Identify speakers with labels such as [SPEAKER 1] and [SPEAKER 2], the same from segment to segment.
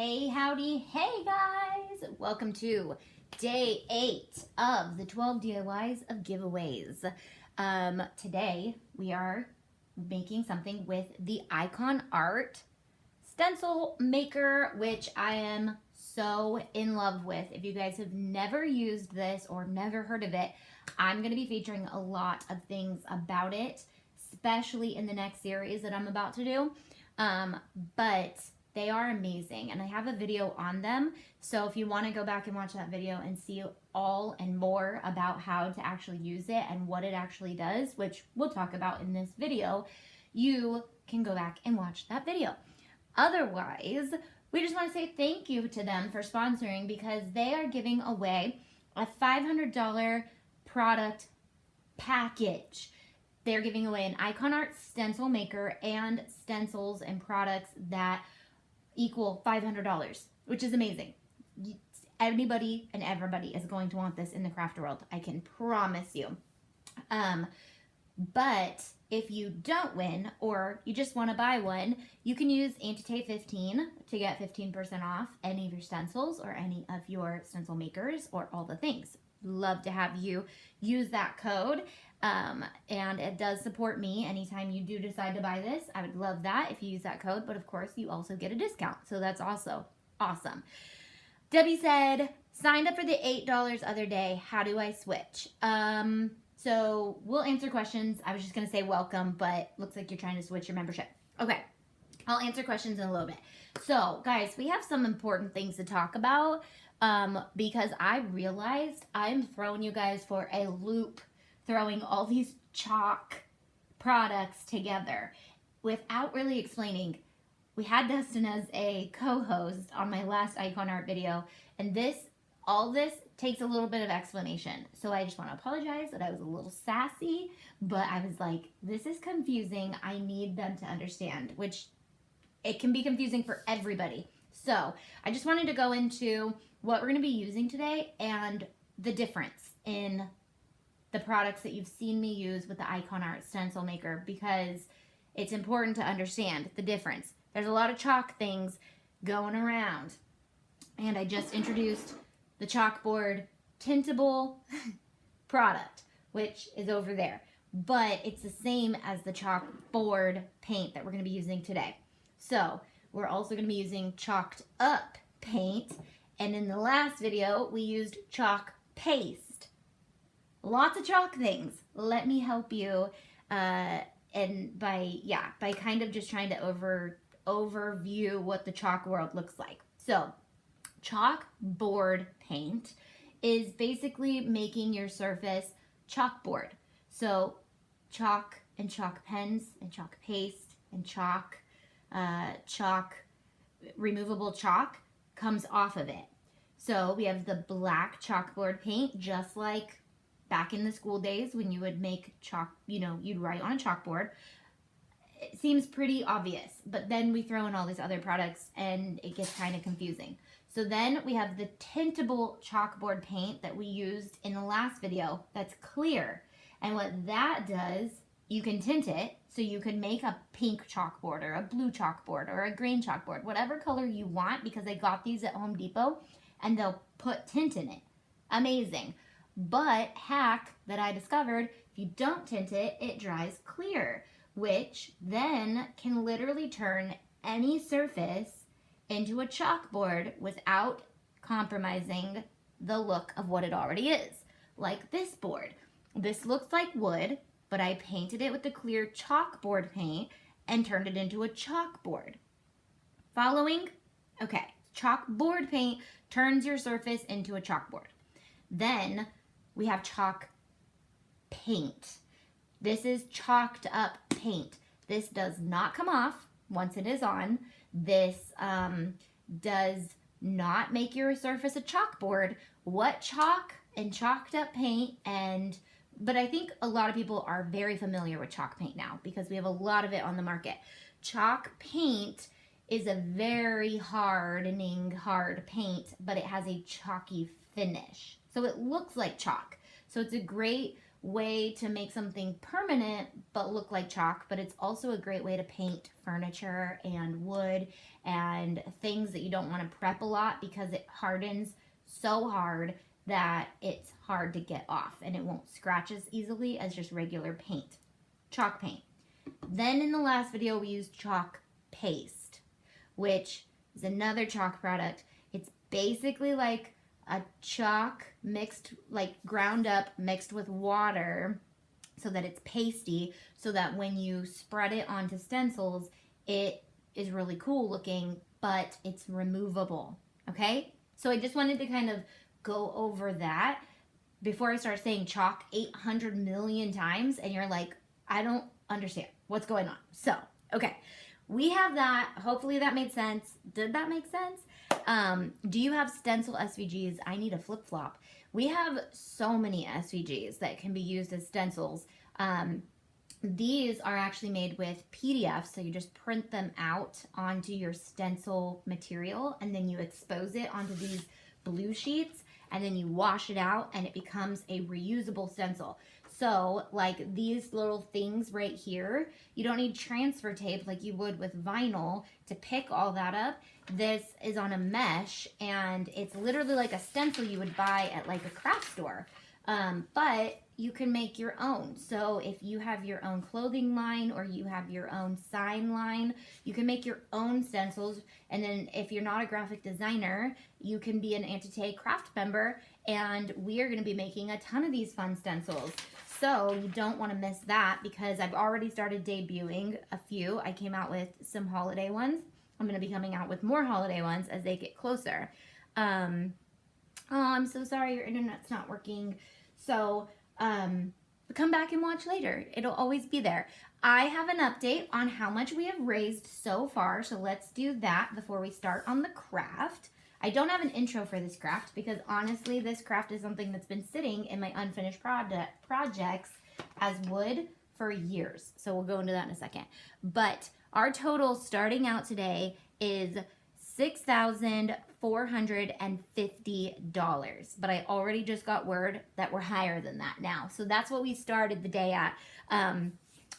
[SPEAKER 1] Hey, howdy, hey guys! Welcome to day 8 of the 12 DIYs of giveaways. Today we are making something with the IKONART Stencil Maker, which I am so in love with. If you guys have never used this or never heard of it, I'm going to be featuring a lot of things about it, especially in the next series that I'm about to do. But they are amazing, and I have a video on them, so if you want to go back and watch that video and see all and more about how to actually use it and what it actually does, which we'll talk about in this video, you can go back and watch that video. Otherwise, we just want to say thank you to them for sponsoring, because they are giving away a $500 product package. They're giving away an IKONART Stencil Maker and stencils and products that equal $500, which is amazing. Anybody and everybody is going to want this in the craft world, I can promise you. But if you don't win, or you just want to buy one, you can use Antitay15 to get 15% off any of your stencils or any of your stencil makers or all the things. Love to have you use that code. And it does support me anytime you do decide to buy this. I would love that if you use that code, but of course you also get a discount, so that's also awesome. Debbie said, signed up for the $8 other day. How do I switch? So we'll answer questions. I was just gonna say welcome, but looks like you're trying to switch your membership. Okay, I'll answer questions in a little bit. So guys, we have some important things to talk about because I realized I'm throwing you guys for a loop, throwing all these chalk products together without really explaining. We had Dustin as a co-host on my last IKONART video, and all this takes a little bit of explanation. So I just want to apologize that I was a little sassy, but I was like, this is confusing. I need them to understand, which it can be confusing for everybody. So I just wanted to go into what we're going to be using today and the difference in the products that you've seen me use with the IKONART Stencil Maker, because it's important to understand the difference. There's a lot of chalk things going around, and I just introduced the chalkboard tintable product, which is over there, but it's the same as the chalkboard paint that we're going to be using today. So we're also going to be using chalked up paint, and in the last video we used chalk paste. Lots of chalk things. Let me help you, and by kind of just trying to overview what the chalk world looks like. So chalkboard paint is basically making your surface chalkboard. So chalk and chalk pens and chalk paste and chalk removable chalk comes off of it. So we have the black chalkboard paint, just like back in the school days when you would make chalk, you'd write on a chalkboard. It seems pretty obvious, but then we throw in all these other products and it gets kind of confusing. So then we have the tintable chalkboard paint that we used in the last video that's clear. And what that does, you can tint it, so you can make a pink chalkboard or a blue chalkboard or a green chalkboard, whatever color you want, because I got these at Home Depot and they'll put tint in it. Amazing. But hack that I discovered, if you don't tint it, it dries clear, which then can literally turn any surface into a chalkboard without compromising the look of what it already is. Like this board. This looks like wood, but I painted it with the clear chalkboard paint and turned it into a chalkboard. Following? Okay, chalkboard paint turns your surface into a chalkboard. Then we have chalk paint. This is chalked up paint. This does not come off once it is on. This does not make your surface a chalkboard. What chalk and chalked up paint but I think a lot of people are very familiar with chalk paint now because we have a lot of it on the market. Chalk paint is a very hard paint, but it has a chalky finish. So it looks like chalk. So it's a great way to make something permanent but look like chalk, but it's also a great way to paint furniture and wood and things that you don't want to prep a lot because it hardens so hard that it's hard to get off and it won't scratch as easily as just regular paint, chalk paint. Then in the last video we used chalk paste, which is another chalk product. It's basically like a chalk mixed, like ground up, mixed with water so that it's pasty, so that when you spread it onto stencils, it is really cool looking, but it's removable, okay? So I just wanted to kind of go over that before I start saying chalk 800 million times and you're like, I don't understand what's going on. So, okay, we have that. Hopefully that made sense. Did that make sense? Do you have stencil SVGs? I need a flip-flop. We have so many SVGs that can be used as stencils. These are actually made with PDFs, so you just print them out onto your stencil material and then you expose it onto these blue sheets and then you wash it out and it becomes a reusable stencil. So like these little things right here, you don't need transfer tape like you would with vinyl to pick all that up. This is on a mesh and it's literally like a stencil you would buy at like a craft store. But you can make your own. So if you have your own clothing line or you have your own sign line, you can make your own stencils. And then if you're not a graphic designer, you can be an Entité craft member and we are going to be making a ton of these fun stencils. So you don't want to miss that because I've already started debuting a few. I came out with some holiday ones. I'm going to be coming out with more holiday ones as they get closer. Oh, I'm so sorry your internet's not working. So come back and watch later. It'll always be there. I have an update on how much we have raised so far. So let's do that before we start on the craft. I don't have an intro for this craft because honestly, this craft is something that's been sitting in my unfinished projects as wood for years. So we'll go into that in a second. But our total starting out today is $6,450. But I already just got word that we're higher than that now. So that's what we started the day at.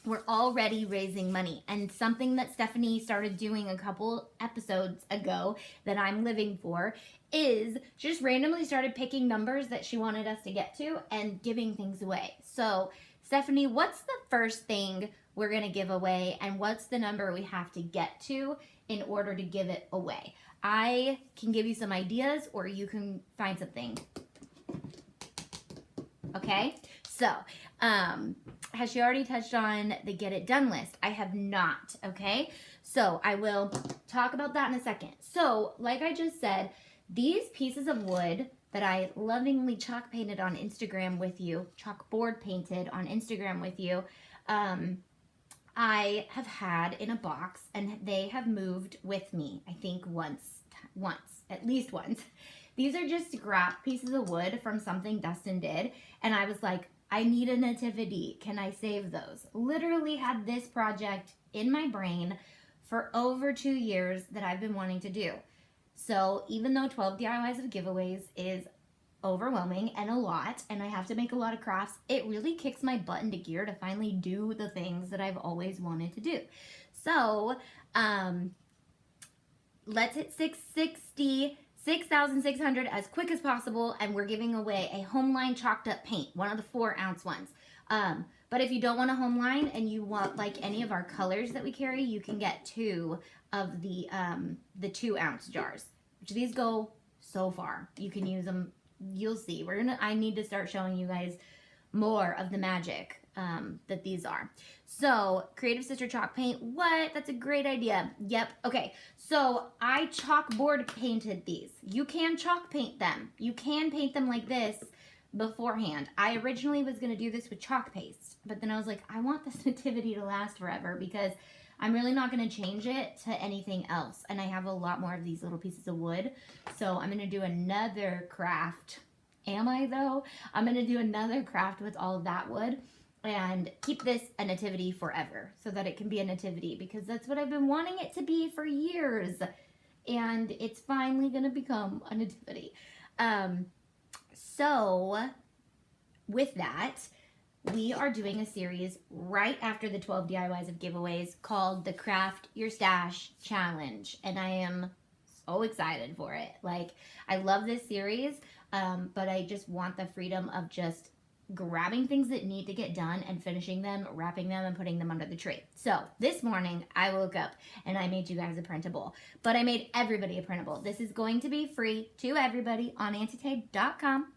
[SPEAKER 1] We're already raising money, and something that Stephanie started doing a couple episodes ago that I'm living for is just randomly started picking numbers that she wanted us to get to and giving things away. So Stephanie, what's the first thing we're going to give away and what's the number we have to get to in order to give it away? I can give you some ideas or you can find something. Okay, so has she already touched on the get it done list? I have not, okay? So I will talk about that in a second. So like I just said, these pieces of wood that I lovingly chalk painted on Instagram with you, chalkboard painted on Instagram with you, I have had in a box and they have moved with me, I think at least once. These are just scrap pieces of wood from something Dustin did. And I was like, I need a nativity. Can I save those? Literally had this project in my brain for over 2 years that I've been wanting to do. So even though 12 DIYs of giveaways is overwhelming and a lot, and I have to make a lot of crafts, it really kicks my butt into gear to finally do the things that I've always wanted to do. So let's hit 6,600 as quick as possible, and we're giving away a home line chalked up paint, one of the 4-ounce ones. But if you don't want a home line and you want like any of our colors that we carry, you can get 2 of the 2-ounce jars, which these go so far. You can use them. You'll see. I need to start showing you guys more of the magic that these are. So Creative Sister chalk paint. What? That's a great idea. Yep. Okay. So I chalkboard painted these. You can chalk paint them. You can paint them like this beforehand. I originally was going to do this with chalk paste, but then I was like, I want this nativity to last forever because I'm really not going to change it to anything else. And I have a lot more of these little pieces of wood. So I'm going to do another craft. Am I though? I'm going to do another craft with all of that wood and keep this a nativity forever so that it can be a nativity because that's what I've been wanting it to be for years. And it's finally going to become a nativity. So with that, we are doing a series right after the 12 DIYs of giveaways called the Craft Your Stash Challenge. And I am so excited for it. Like, I love this series, but I just want the freedom of just grabbing things that need to get done and finishing them, wrapping them, and putting them under the tree. So this morning I woke up and I made you guys a printable, but I made everybody a printable. This is going to be free to everybody on antitape.com,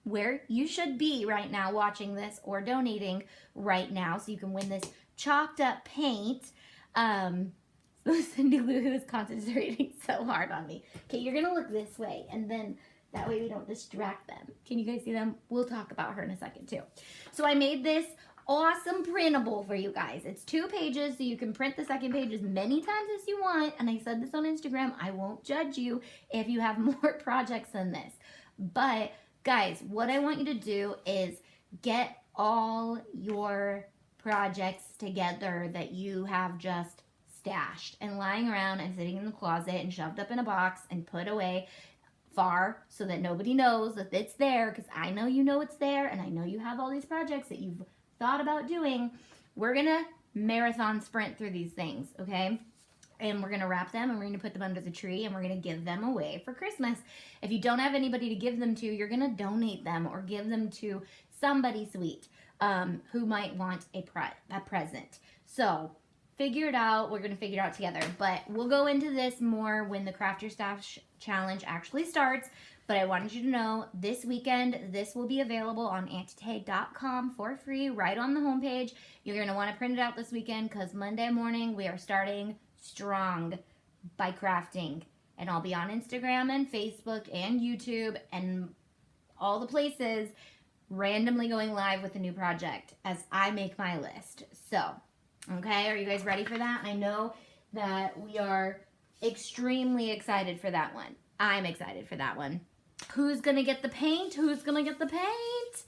[SPEAKER 1] where you should be right now watching this or donating right now, so you can win this chalked up paint. Cindy Lou, who is concentrating so hard on me. Okay, you're gonna look this way, and then that way we don't distract them. Can you guys see them? We'll talk about her in a second too. So I made this awesome printable for you guys. It's 2 pages, so you can print the second page as many times as you want. And I said this on Instagram, I won't judge you if you have more projects than this. But guys, what I want you to do is get all your projects together that you have just stashed and lying around and sitting in the closet and shoved up in a box and put away far, so that nobody knows that it's there, because I know you know it's there, and I know you have all these projects that you've thought about doing. We're gonna marathon sprint through these things, okay? And we're gonna wrap them, and we're gonna put them under the tree, and we're gonna give them away for Christmas. If you don't have anybody to give them to, you're gonna donate them or give them to somebody sweet who might want a present. So figure it out. We're going to figure it out together, but we'll go into this more when the Craft Your Stash Challenge actually starts. But I wanted you to know this weekend, this will be available on antitape.com for free right on the homepage. You're going to want to print it out this weekend, because Monday morning we are starting strong by crafting. And I'll be on Instagram and Facebook and YouTube and all the places randomly going live with a new project as I make my list. So okay, are you guys ready for that? I know that we are extremely excited for that one. I'm excited for that one. Who's gonna get the paint? Who's gonna get the paint?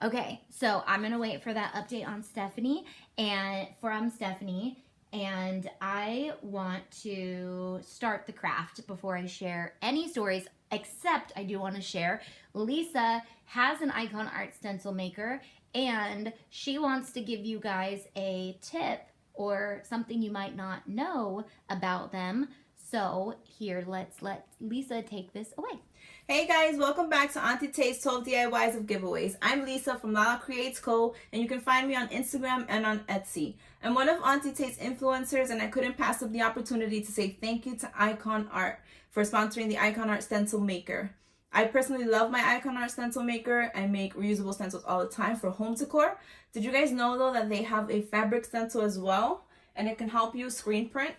[SPEAKER 1] Okay, so I'm gonna wait for that update on Stephanie and from Stephanie, and I want to start the craft before I share any stories, except I do want to share Lisa has an IKONART Stencil maker, and she wants to give you guys a tip or something you might not know about them. So here, let's let Lisa take this away.
[SPEAKER 2] Hey guys, welcome back to Auntie Tate's 12 DIYs of giveaways. I'm Lisa from Lala Creates Co, and you can find me on Instagram and on Etsy. I'm one of Auntie Tate's influencers, and I couldn't pass up the opportunity to say thank you to IKONART for sponsoring the IKONART Stencil Maker. I personally love my IKONART Stencil Maker. I make reusable stencils all the time for home decor. Did you guys know though that they have a fabric stencil as well, and it can help you screen print?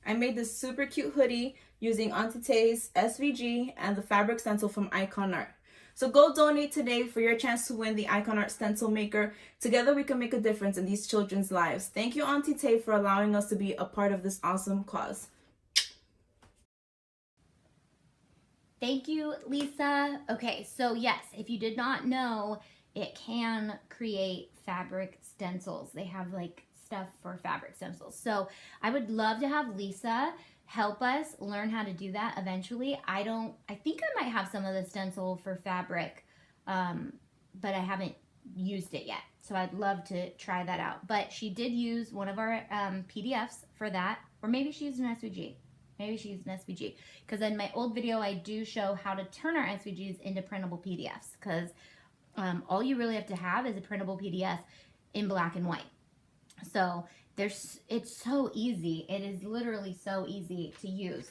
[SPEAKER 2] I made this super cute hoodie using Auntie Tate's SVG and the fabric stencil from IKONART. So go donate today for your chance to win the IKONART Stencil Maker. Together we can make a difference in these children's lives. Thank you, Auntie Tate, for allowing us to be a part of this awesome cause.
[SPEAKER 1] Thank you, Lisa. Okay, so yes, if you did not know, it can create fabric stencils. They have like stuff for fabric stencils. So I would love to have Lisa help us learn how to do that eventually. I think I might have some of the stencil for fabric, but I haven't used it yet. So I'd love to try that out. But she did use one of our PDFs for that, or maybe she used an SVG. Maybe she used an SVG, because in my old video I do show how to turn our SVGs into printable PDFs, because all you really have to have is a printable PDF in black and white. So it's so easy. It is literally so easy to use.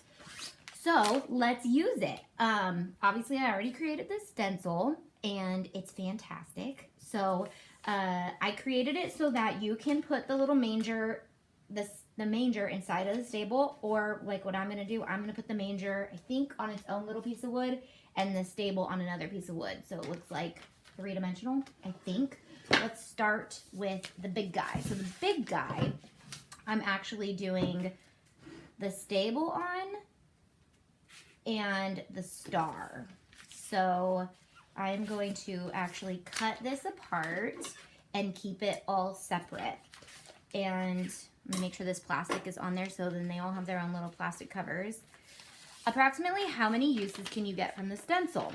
[SPEAKER 1] So let's use it. Obviously I already created this stencil and it's fantastic. So I created it so that you can put the little manger, the manger inside of the stable, or like what I'm going to do, I'm going to put the manger, I think, on its own little piece of wood and the stable on another piece of wood. So it looks like 3-dimensional, I think. Let's start with the big guy. So the big guy, I'm actually doing the stable on and the star. So I'm going to actually cut this apart and keep it all separate. And I'm gonna make sure this plastic is on there, so then they all have their own little plastic covers. Approximately how many uses can you get from the stencil?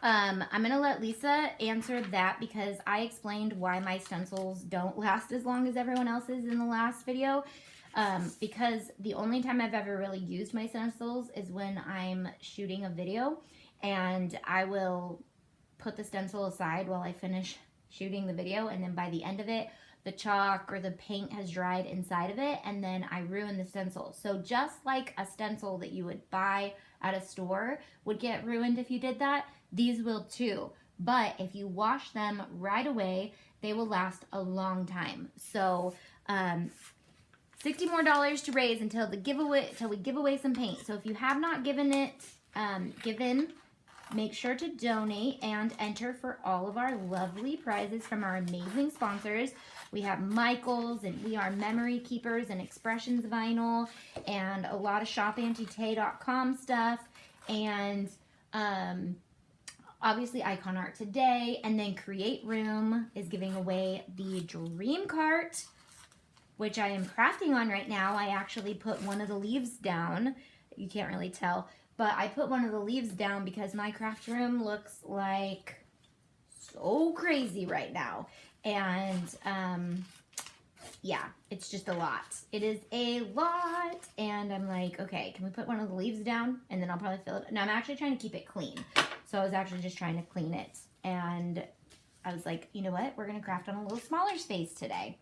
[SPEAKER 1] I'm going to let Lisa answer that because I explained why my stencils don't last as long as everyone else's in the last video. Because the only time I've ever really used my stencils is when I'm shooting a video, and I will put the stencil aside while I finish shooting the video, and then by the end of it, the chalk or the paint has dried inside of it, and then I ruin the stencil. So just like a stencil that you would buy at a store would get ruined if you did that, these will too. But if you wash them right away, they will last a long time. So $60 more to raise until we give away some paint. So if you have not given, make sure to donate and enter for all of our lovely prizes from our amazing sponsors. We have Michael's, and we are Memory Keepers and Expressions Vinyl, and a lot of shopantitay.com stuff, and obviously IKONART Today, and then Create Room is giving away the Dream Cart, which I am crafting on right now. I actually put one of the leaves down. You can't really tell, but I put one of the leaves down because my craft room looks like so crazy right now. And yeah, it's just a lot. It is a lot. And I'm like, okay, can we put one of the leaves down? And then I'll probably fill it. No, I'm actually trying to keep it clean. So I was actually just trying to clean it. And I was like, you know what? We're going to craft on a little smaller space today.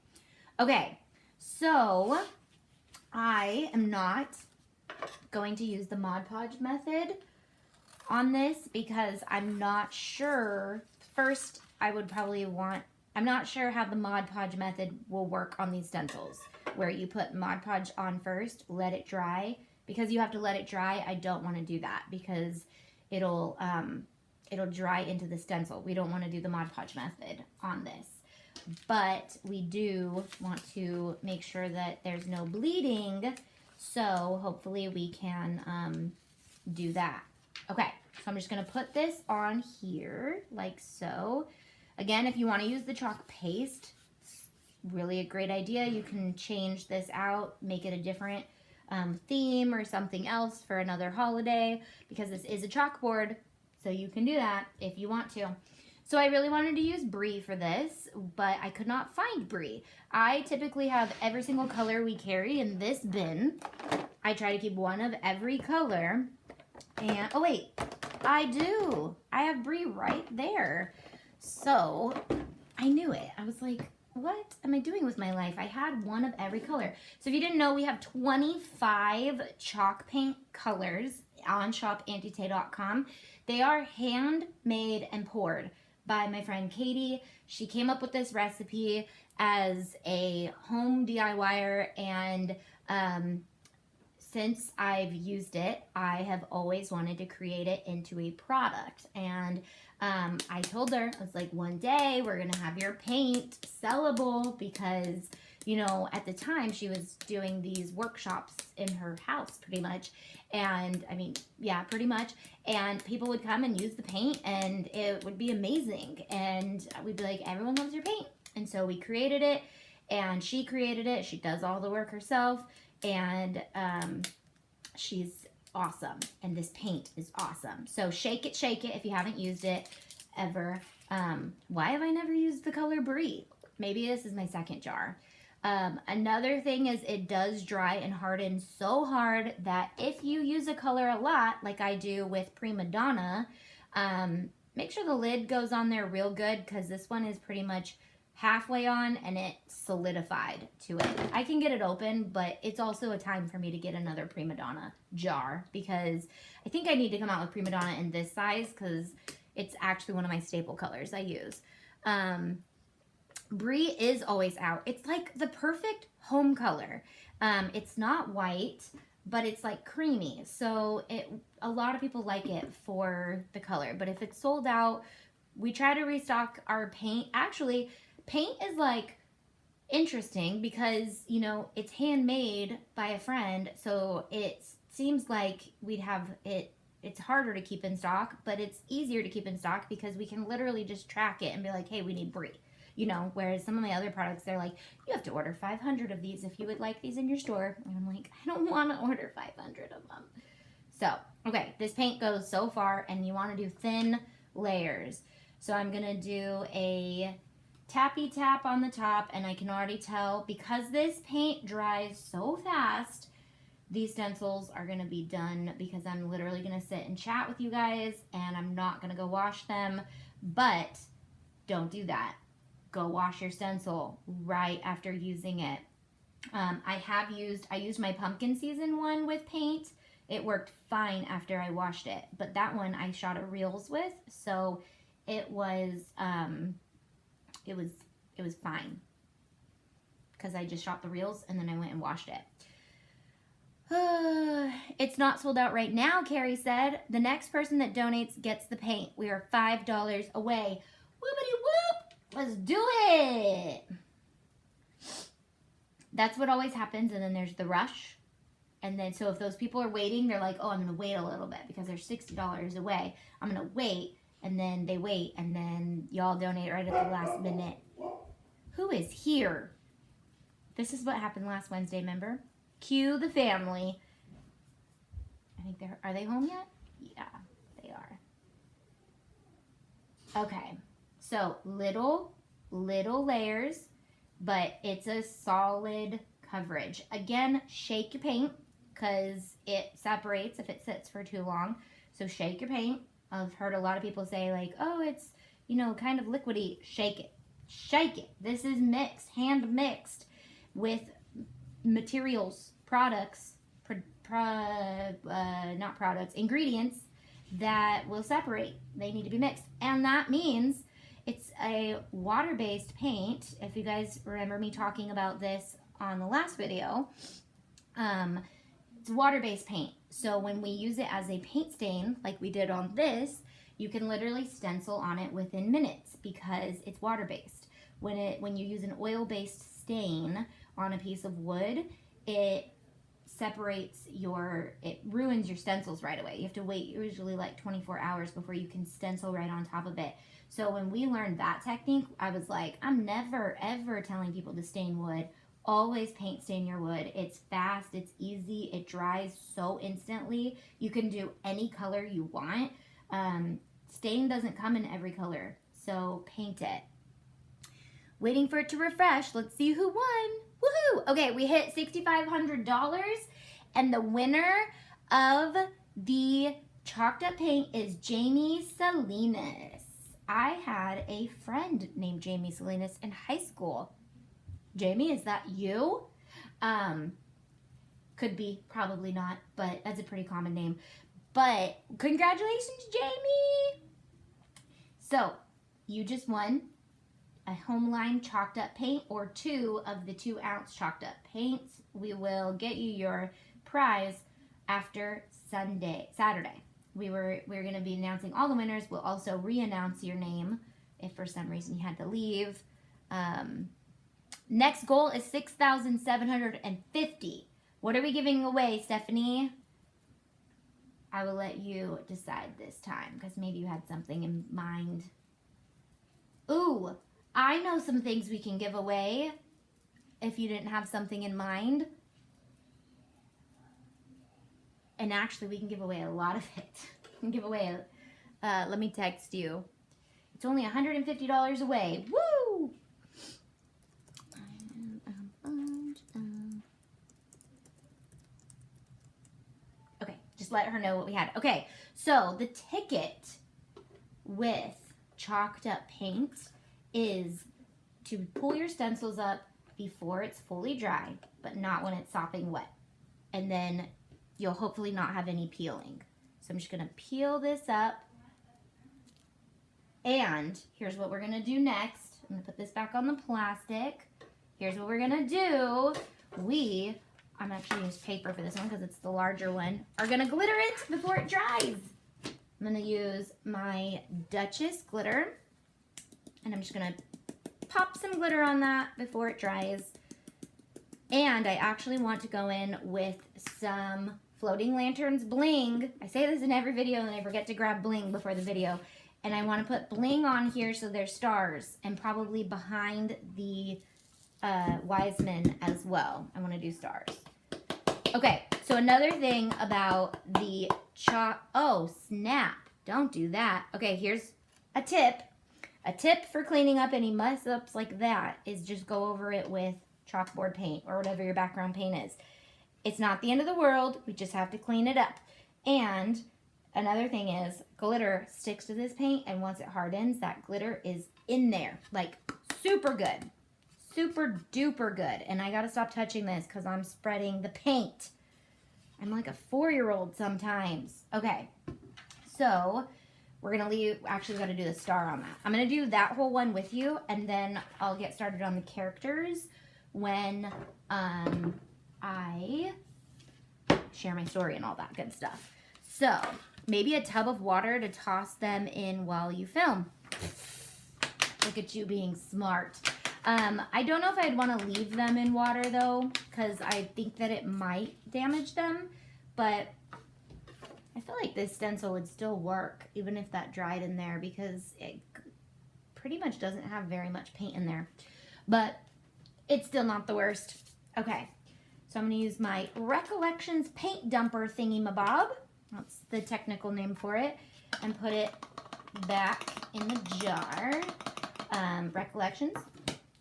[SPEAKER 1] Okay, so I am not going to use the Mod Podge method on this because I'm not sure. First, I'm not sure how the Mod Podge method will work on these stencils, where you put Mod Podge on first, let it dry. Because you have to let it dry, I don't want to do that because it'll dry into the stencil. We don't want to do the Mod Podge method on this. But we do want to make sure that there's no bleeding, so hopefully we can do that. Okay, so I'm just going to put this on here like so. Again, if you want to use the chalk paste, it's really a great idea. You can change this out, make it a different theme or something else for another holiday, because this is a chalkboard, so you can do that if you want to. So I really wanted to use Brie for this, but I could not find Brie. I typically have every single color we carry in this bin. I try to keep one of every color. And, oh wait, I do. I have Brie right there. So I knew it. I was like, what am I doing with my life? I had one of every color. So if you didn't know, we have 25 chalk paint colors on shopantitay.com. They are handmade and poured by my friend Katie. She came up with this recipe as a home DIYer, and since I've used it, I have always wanted to create it into a product. And I told her, I was like, one day we're gonna have your paint sellable, because, you know, at the time she was doing these workshops in her house pretty much. And I mean, yeah, pretty much. And people would come and use the paint, and it would be amazing. And we'd be like, everyone loves your paint. And so we created it, and she created it. She does all the work herself, and she's awesome. And this paint is awesome. So shake it if you haven't used it ever. Why have I never used the color Brie? Maybe this is my second jar. Another thing is it does dry and harden so hard that if you use a color a lot, like I do with Prima Donna, make sure the lid goes on there real good, because this one is pretty much halfway on and it solidified to it. I can get it open, but it's also a time for me to get another Prima Donna jar, because I think I need to come out with Prima Donna in this size, because it's actually one of my staple colors I use. Brie is always out. It's like the perfect home color. It's not white, but it's like creamy. So a lot of people like it for the color. But if it's sold out, we try to restock our paint. Actually, paint is like interesting because, you know, it's handmade by a friend. So it seems like we'd have it. It's harder to keep in stock, but it's easier to keep in stock because we can literally just track it and be like, hey, we need Brie. You know, whereas some of my other products, they're like, you have to order 500 of these if you would like these in your store. And I'm like, I don't want to order 500 of them. So, okay, this paint goes so far, and you want to do thin layers. So I'm going to do a tappy tap on the top, and I can already tell because this paint dries so fast, these stencils are going to be done because I'm literally going to sit and chat with you guys, and I'm not going to go wash them. But don't do that. Go wash your stencil right after using it. I used my pumpkin season one with paint. It worked fine after I washed it, but that one I shot a reels with, so it was fine because I just shot the reels and then I went and washed it. It's not sold out right now, Carrie said. The next person that donates gets the paint. We are $5 away. Whoopity whoop! Let's do it! That's what always happens, and then there's the rush. And then, so if those people are waiting, they're like, oh, I'm going to wait a little bit because they're $60 away. I'm going to wait, and then they wait, and then y'all donate right at the last minute. Who is here? This is what happened last Wednesday, remember? Cue the family. I think are they home yet? Yeah, they are. Okay, so little layers, but it's a solid coverage. Again, shake your paint because it separates if it sits for too long. So shake your paint. I've heard a lot of people say like, oh, it's, you know, kind of liquidy. Shake it. Shake it. This is mixed, hand mixed with materials, ingredients that will separate. They need to be mixed. And that means it's a water-based paint. If you guys remember me talking about this on the last video, it's water-based paint. So when we use it as a paint stain, like we did on this, you can literally stencil on it within minutes because it's water-based. When you use an oil-based stain on a piece of wood, it ruins your stencils right away. You have to wait usually like 24 hours before you can stencil right on top of it. So when we learned that technique, I was like, I'm never ever telling people to stain wood. Always paint stain your wood. It's fast, it's easy, it dries so instantly. You can do any color you want. Stain doesn't come in every color, so paint it. Waiting for it to refresh. Let's see who won. Woohoo! Okay, we hit $6,500, and the winner of the chalked up paint is Jamie Salinas. I had a friend named Jamie Salinas in high school. Jamie, is that you? Could be, probably not, but that's a pretty common name. But congratulations, Jamie! So, you just won a Homeline chalked up paint or 2 of the 2-ounce chalked up paints. We will get you your prize after Saturday. We're going to be announcing all the winners. We'll also re-announce your name if for some reason you had to leave. Next goal is $6,750. What are we giving away, Stephanie? I will let you decide this time because maybe you had something in mind. Ooh, I know some things we can give away if you didn't have something in mind. And actually, we can give away a lot of it. We can give away let me text you. It's only $150 away. Woo! Okay, just let her know what we had. Okay, so the ticket with chalked up paint is to pull your stencils up before it's fully dry, but not when it's sopping wet. And then you'll hopefully not have any peeling. So I'm just gonna peel this up. And here's what we're gonna do next. I'm gonna put this back on the plastic. Here's what we're gonna do. I'm actually gonna use paper for this one because it's the larger one, are gonna glitter it before it dries. I'm gonna use my Duchess glitter, and I'm just gonna pop some glitter on that before it dries. And I actually want to go in with some floating lanterns bling. I say this in every video and I forget to grab bling before the video. And I want to put bling on here so there's stars, and probably behind the Wiseman as well. I want to do stars. Okay, so another thing about the chalk. Oh, snap. Don't do that. Okay, here's A tip for cleaning up any mess ups like that is just go over it with chalkboard paint or whatever your background paint is. It's not the end of the world. We just have to clean it up. And another thing is glitter sticks to this paint, and once it hardens, that glitter is in there. Like super good. Super duper good. And I gotta stop touching this because I'm spreading the paint. I'm like a 4-year-old sometimes. Okay, so we're gonna leave, actually we gotta do the star on that. I'm gonna do that whole one with you, and then I'll get started on the characters when I share my story and all that good stuff. So maybe a tub of water to toss them in while you film. Look at you being smart. I don't know if I'd want to leave them in water though, because I think that it might damage them, but I feel like this stencil would still work even if that dried in there, because it pretty much doesn't have very much paint in there, but it's still not the worst. Okay, so I'm going to use my Recollections paint dumper thingy-mabob, that's the technical name for it, and put it back in the jar. Recollections,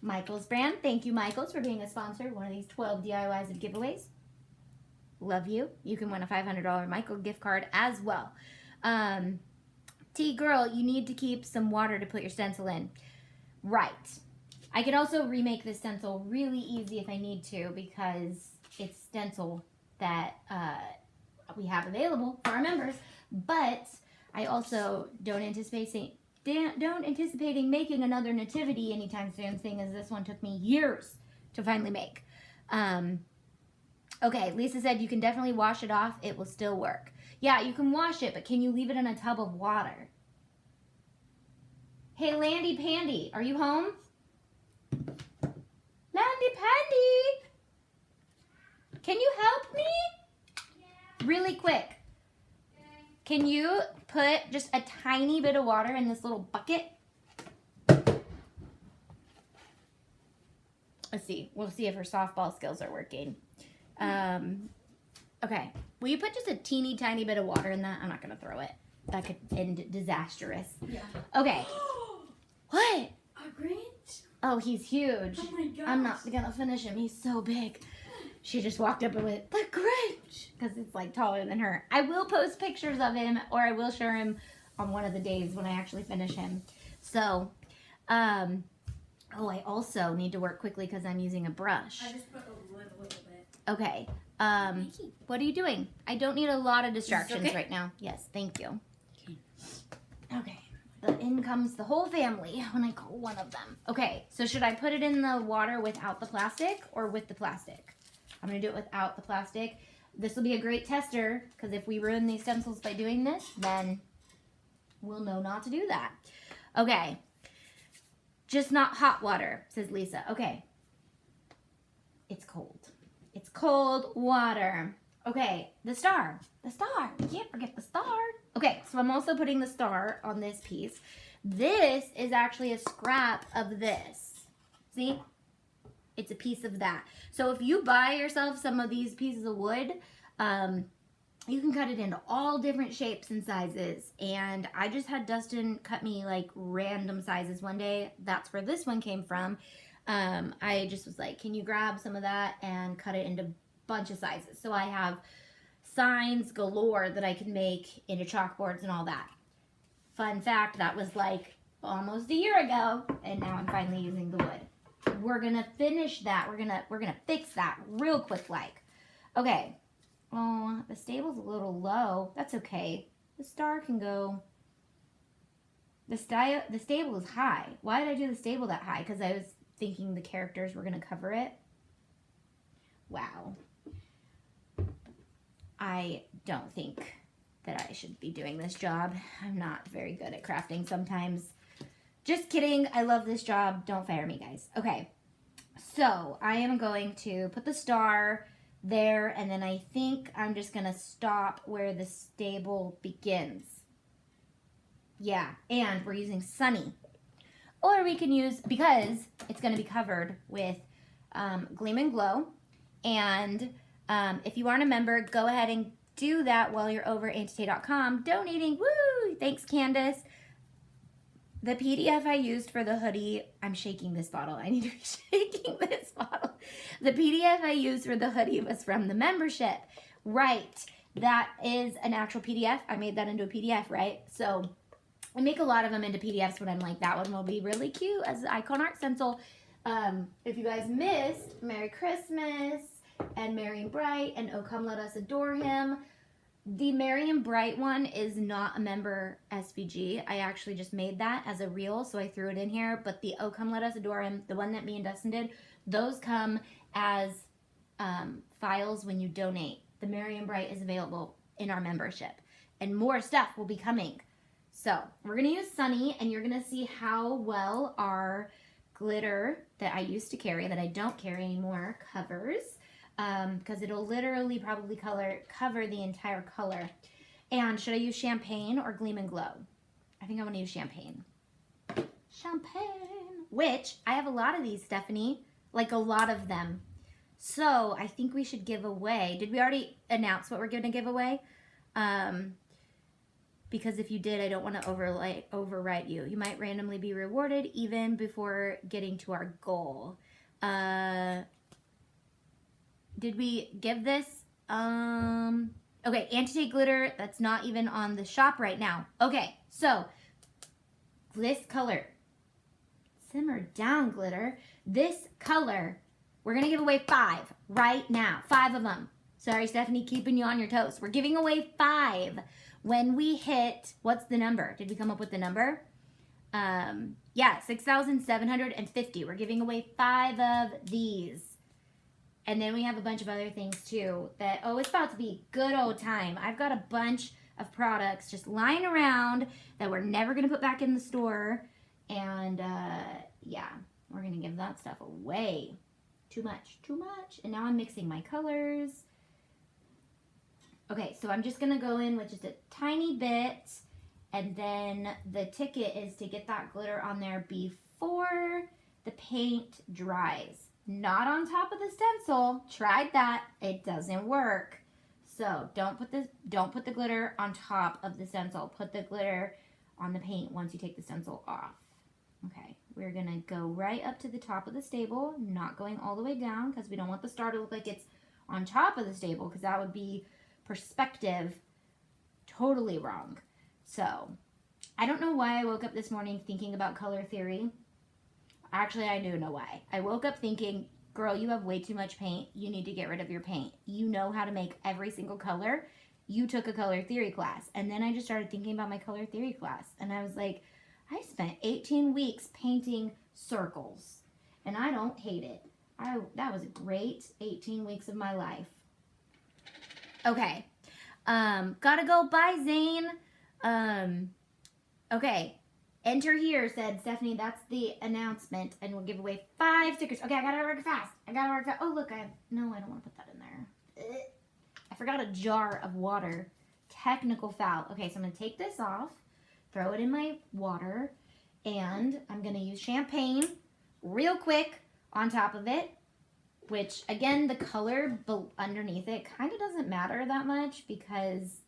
[SPEAKER 1] Michael's brand. Thank you, Michael's, for being a sponsor of one of these 12 DIYs and giveaways. Love you. You can win a $500 Michael gift card as well. T-Girl, you need to keep some water to put your stencil in. Right. I can also remake this stencil really easy if I need to, because it's stencil that we have available for our members, but I also don't anticipating making another nativity anytime soon, seeing as this one took me years to finally make. Okay, Lisa said you can definitely wash it off. It will still work. Yeah, you can wash it, but can you leave it in a tub of water? Hey, Landy Pandy, are you home? Landy Pandy! Can you help me? Yeah. Really quick. Okay. Can you put just a tiny bit of water in this little bucket? Let's see. We'll see if her softball skills are working. Okay. Will you put just a teeny tiny bit of water in that? I'm not going to throw it. That could end disastrous. Yeah. Okay. What?
[SPEAKER 3] A Grinch?
[SPEAKER 1] Oh, he's huge.
[SPEAKER 3] Oh my gosh.
[SPEAKER 1] I'm not going to finish him. He's so big. She just walked up and went, the Grinch! Because it's like taller than her. I will post pictures of him, or I will share him on one of the days when I actually finish him. So, oh, I also need to work quickly because I'm using a brush.
[SPEAKER 3] I just put a little bit.
[SPEAKER 1] Okay. What are you doing? I don't need a lot of distractions right now. Yes, thank you. Okay. In comes the whole family when I call one of them. Okay, so should I put it in the water without the plastic or with the plastic? I'm going to do it without the plastic. This will be a great tester, because if we ruin these stencils by doing this, then we'll know not to do that. Okay. Just not hot water, says Lisa. Okay. It's cold. It's cold water. Okay, the star. The star. We can't forget the star. Okay, so I'm also putting the star on this piece. This is actually a scrap of this. See? It's a piece of that. So if you buy yourself some of these pieces of wood, you can cut it into all different shapes and sizes. And I just had Dustin cut me like random sizes one day. That's where this one came from. I just was like, can you grab some of that and cut it into a bunch of sizes? So I have signs galore that I can make into chalkboards and all that. Fun fact, that was like almost a year ago, and now I'm finally using the wood. We're gonna finish that. We're gonna fix that real quick like. Okay. Oh, the stable's a little low. That's okay. The star can go. The stable is high. Why did I do the stable that high? Because I was thinking the characters were gonna cover it. Wow. I don't think that I should be doing this job. I'm not very good at crafting sometimes. Just kidding. I love this job. Don't fire me, guys. Okay. So I am going to put the star there, and then I think I'm just going to stop where the stable begins. Yeah, and we're using Sunny. Or we can use, because it's going to be covered with Gleam and Glow. And if you aren't a member, go ahead and do that while you're over at antitay.com donating. Woo! Thanks, Candace. The PDF I used for the hoodie, I'm shaking this bottle. I need to be shaking this bottle. The PDF I used for the hoodie was from the membership. Right. That is an actual PDF. I made that into a PDF, right? So I make a lot of them into PDFs when I'm like, that one will be really cute as an IKONART Stencil. If you guys missed Merry Christmas and Merry and Bright and Oh Come Let Us Adore Him, the Merry and Bright one is not a member SVG. I actually just made that as a reel, so I threw it in here. But the Oh Come Let Us Adore Him, the one that me and Dustin did, those come as files when you donate. The Merry and Bright is available in our membership. And more stuff will be coming. So we're going to use Sunny, and you're going to see how well our glitter that I used to carry, that I don't carry anymore, covers. Because it'll literally probably cover the entire color. And should I use champagne or Gleam and Glow? I think I want to use champagne. Champagne! Which, I have a lot of these, Stephanie. Like a lot of them. So, I think we should give away. Did we already announce what we're going to give away? Because if you did, I don't want to overwrite you. You might randomly be rewarded even before getting to our goal. Did we give this? Okay, anti-take glitter. That's not even on the shop right now. Okay, so this color. Simmer down, glitter. This color, we're going to give away 5 right now. 5 of them. Sorry, Stephanie, keeping you on your toes. We're giving away 5 when we hit, what's the number? Did we come up with the number? Yeah, 6,750. We're giving away 5 of these. And then we have a bunch of other things too that, oh, it's about to be a good old time. I've got a bunch of products just lying around that we're never going to put back in the store. And yeah, we're going to give that stuff away. Too much, too much. And now I'm mixing my colors. Okay, so I'm just going to go in with just a tiny bit. And then the ticket is to get that glitter on there before the paint dries. Not on top of the stencil. Tried that. It doesn't work. So don't put the glitter on top of the stencil. Put the glitter on the paint once you take the stencil off. Okay, we're gonna go right up to the top of the stable, not going all the way down because we don't want the star to look like it's on top of the stable because that would be perspective totally wrong. So I don't know why I woke up this morning thinking about color theory. Actually, I do know why. I woke up thinking, girl, you have way too much paint. You need to get rid of your paint. You know how to make every single color. You took a color theory class. And then I just started thinking about my color theory class. And I was like, I spent 18 weeks painting circles. And I don't hate it. That was a great 18 weeks of my life. Okay. Gotta go. Bye, Zane. Okay. Enter here, said Stephanie. That's the announcement. And we'll give away 5 stickers. Okay, I gotta work fast. Oh, look, I don't want to put that in there. I forgot a jar of water. Technical foul. Okay, so I'm going to take this off, throw it in my water, and I'm going to use champagne real quick on top of it, which, again, the color underneath it kind of doesn't matter that much because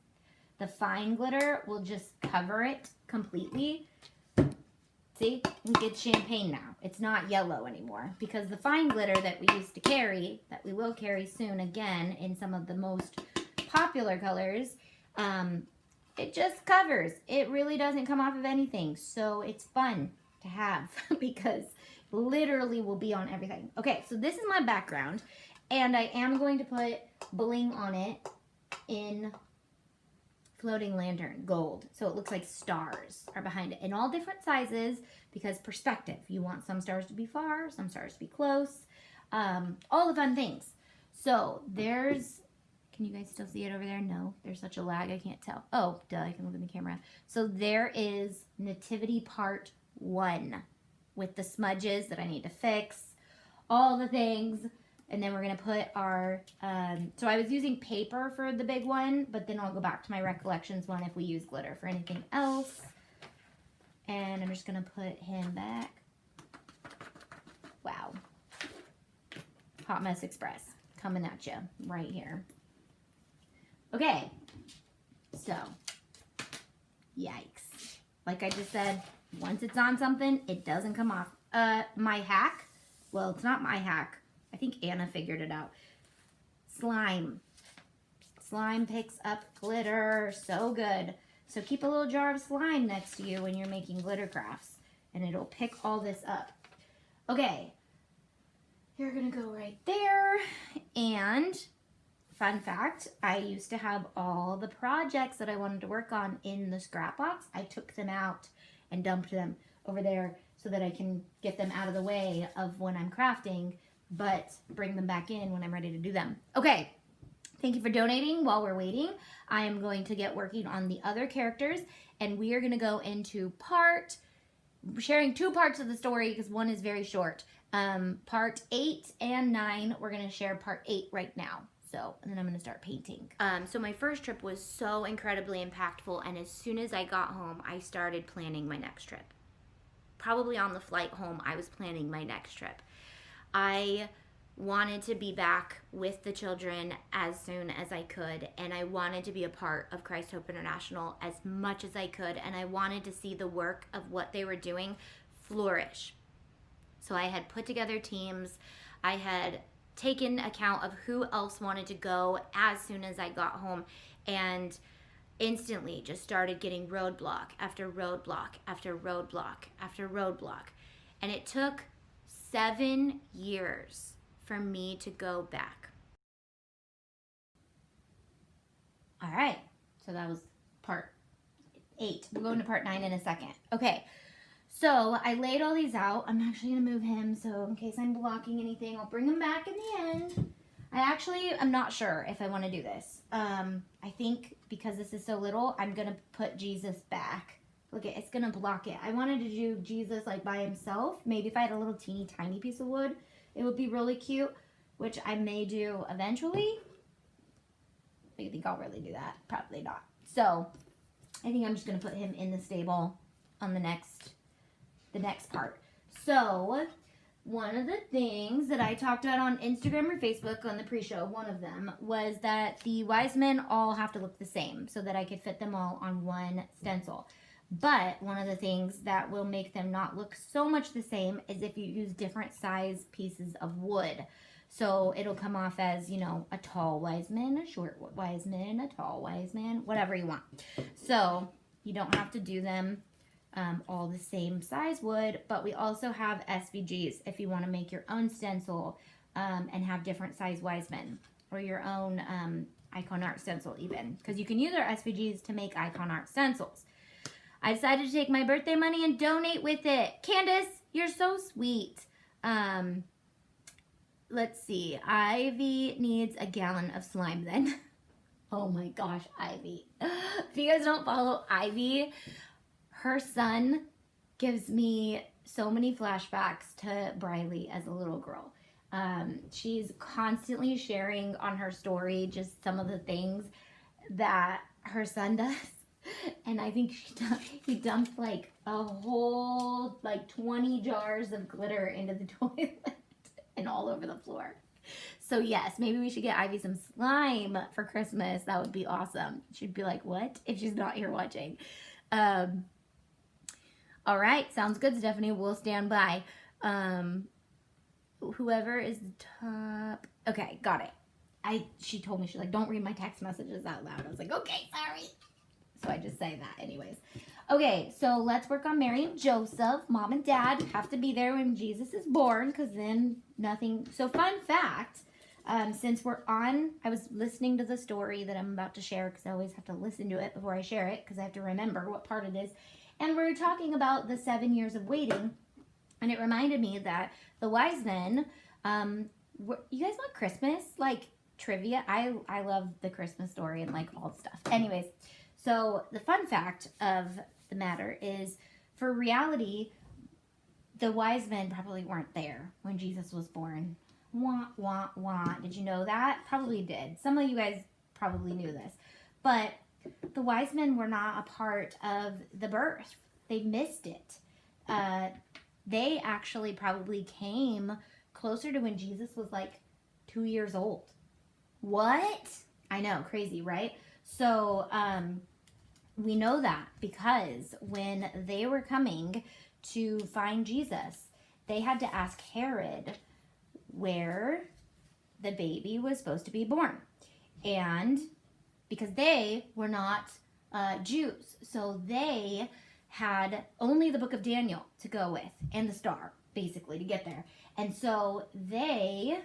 [SPEAKER 1] the fine glitter will just cover it completely. See, we get champagne now. It's not yellow anymore because the fine glitter that we used to carry, that we will carry soon again in some of the most popular colors, it just covers. It really doesn't come off of anything. So it's fun to have because literally will be on everything. Okay, so this is my background and I am going to put bling on it in floating lantern gold, so it looks like stars are behind it in all different sizes because perspective. You want some stars to be far, some stars to be close, all the fun things. So there's, can you guys still see it over there? No, there's such a lag I can't tell. Oh, duh, I can look in the camera. So there is Nativity Part 1 with the smudges that I need to fix, all the things. And then we're going to put our, so I was using paper for the big one, but then I'll go back to my recollections one if we use glitter for anything else. And I'm just going to put him back. Wow. Hot Mess Express coming at you right here. Okay. So, yikes. Like I just said, once it's on something, it doesn't come off. My hack, well, it's not my hack. I think Anna figured it out. Slime. Slime picks up glitter. So good. So keep a little jar of slime next to you when you're making glitter crafts, and it'll pick all this up. Okay. You're going to go right there. And fun fact, I used to have all the projects that I wanted to work on in the scrap box. I took them out and dumped them over there so that I can get them out of the way of when I'm crafting, but bring them back in when I'm ready to do them. Okay, thank you for donating. While we're waiting, I am going to get working on the other characters, and we are going to go into sharing 2 parts of the story because one is very short. Part 8 and 9, we're going to share part 8 right now. So, and then I'm going to start painting. So my first trip was so incredibly impactful, and as soon as I got home, I started planning my next trip. Probably on the flight home, I was planning my next trip. I wanted to be back with the children as soon as I could, and I wanted to be a part of Christ Hope International as much as I could, and I wanted to see the work of what they were doing flourish. So I had put together teams. I had taken account of who else wanted to go as soon as I got home, and instantly just started getting roadblock after roadblock after roadblock after roadblock. And it took 7 years for me to go back. All right, so that was part 8. We'll go into part 9 in a second. Okay, so I laid all these out. I'm actually going to move him, so in case I'm blocking anything, I'll bring him back in the end. I'm not sure if I want to do this. I think because this is so little, I'm going to put Jesus back. Look, it's going to block it. I wanted to do Jesus like by himself. Maybe if I had a little teeny tiny piece of wood, it would be really cute, which I may do eventually. Do you think I'll really do that? Probably not. So I think I'm just going to put him in the stable on the next part. So one of the things that I talked about on Instagram or Facebook on the pre-show, one of them, was that the wise men all have to look the same so that I could fit them all on one stencil. But one of the things that will make them not look so much the same is if you use different size pieces of wood. So it'll come off as, you know, a tall wise man, a short wise man, a tall wise man, whatever you want. So you don't have to do them all the same size wood, but we also have SVGs if you want to make your own stencil and have different size wise men, or your own IKONART Stencil even, because you can use our SVGs to make IKONART stencils. I decided to take my birthday money and donate with it. Candace, you're so sweet. Let's see. Ivy needs a gallon of slime then. Oh my gosh, Ivy. If you guys don't follow Ivy, her son gives me so many flashbacks to Briley as a little girl. She's constantly sharing on her story just some of the things that her son does. And I think he dumped like a whole 20 jars of glitter into the toilet and all over the floor. So yes, maybe we should get Ivy some slime for Christmas. That would be awesome. She'd be like, what? If she's not here watching. All right, sounds good, Stephanie. We'll stand by. Whoever is the top. Okay, got it. She told me, she's like, don't read my text messages out loud. I was like, okay, sorry. So I just say that anyways. Okay, so let's work on Mary and Joseph. Mom and Dad have to be there when Jesus is born, because then nothing. So fun fact, since I was listening to the story that I'm about to share, because I always have to listen to it before I share it, because I have to remember what part it is. And we're talking about the 7 years of waiting, and it reminded me that the wise men, you guys want Christmas, trivia? I love the Christmas story and all the stuff. Anyways, so the fun fact of the matter is, for reality, the wise men probably weren't there when Jesus was born. Wah, wah, wah. Did you know that? Probably did. Some of you guys probably knew this. But the wise men were not a part of the birth. They missed it. They actually probably came closer to when Jesus was 2 years old. What? I know, crazy, right? So, we know that because when they were coming to find Jesus, they had to ask Herod where the baby was supposed to be born. And because they were not Jews, so they had only the book of Daniel to go with and the star, basically, to get there. And so they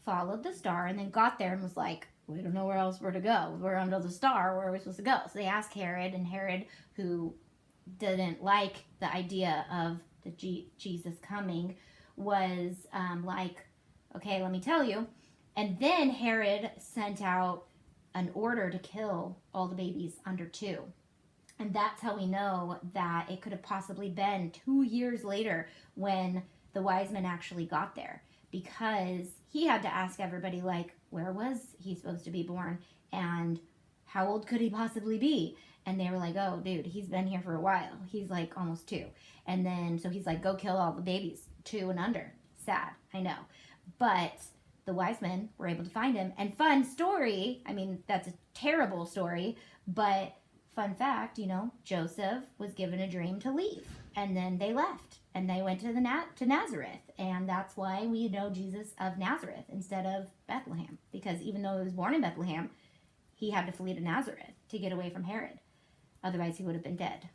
[SPEAKER 1] followed the star and then got there and was like, we don't know where else we're to go. We're under the star. Where are we supposed to go? So they asked Herod, and Herod, who didn't like the idea of the Jesus coming, was like, okay, let me tell you. And then Herod sent out an order to kill all the babies under 2. And that's how we know that it could have possibly been 2 years later when the wise men actually got there, because he had to ask everybody, like, where was he supposed to be born and how old could he possibly be? And they were like, oh, dude, he's been here for a while. He's like almost 2. And then, so he's like, go kill all the babies 2 and under. Sad, I know. But the wise men were able to find him. And fun story, I mean, that's a terrible story, but fun fact, you know, Joseph was given a dream to leave. And then they left. And they went to Nazareth. And that's why we know Jesus of Nazareth instead of Bethlehem. Because even though he was born in Bethlehem, he had to flee to Nazareth to get away from Herod. Otherwise, he would have been dead.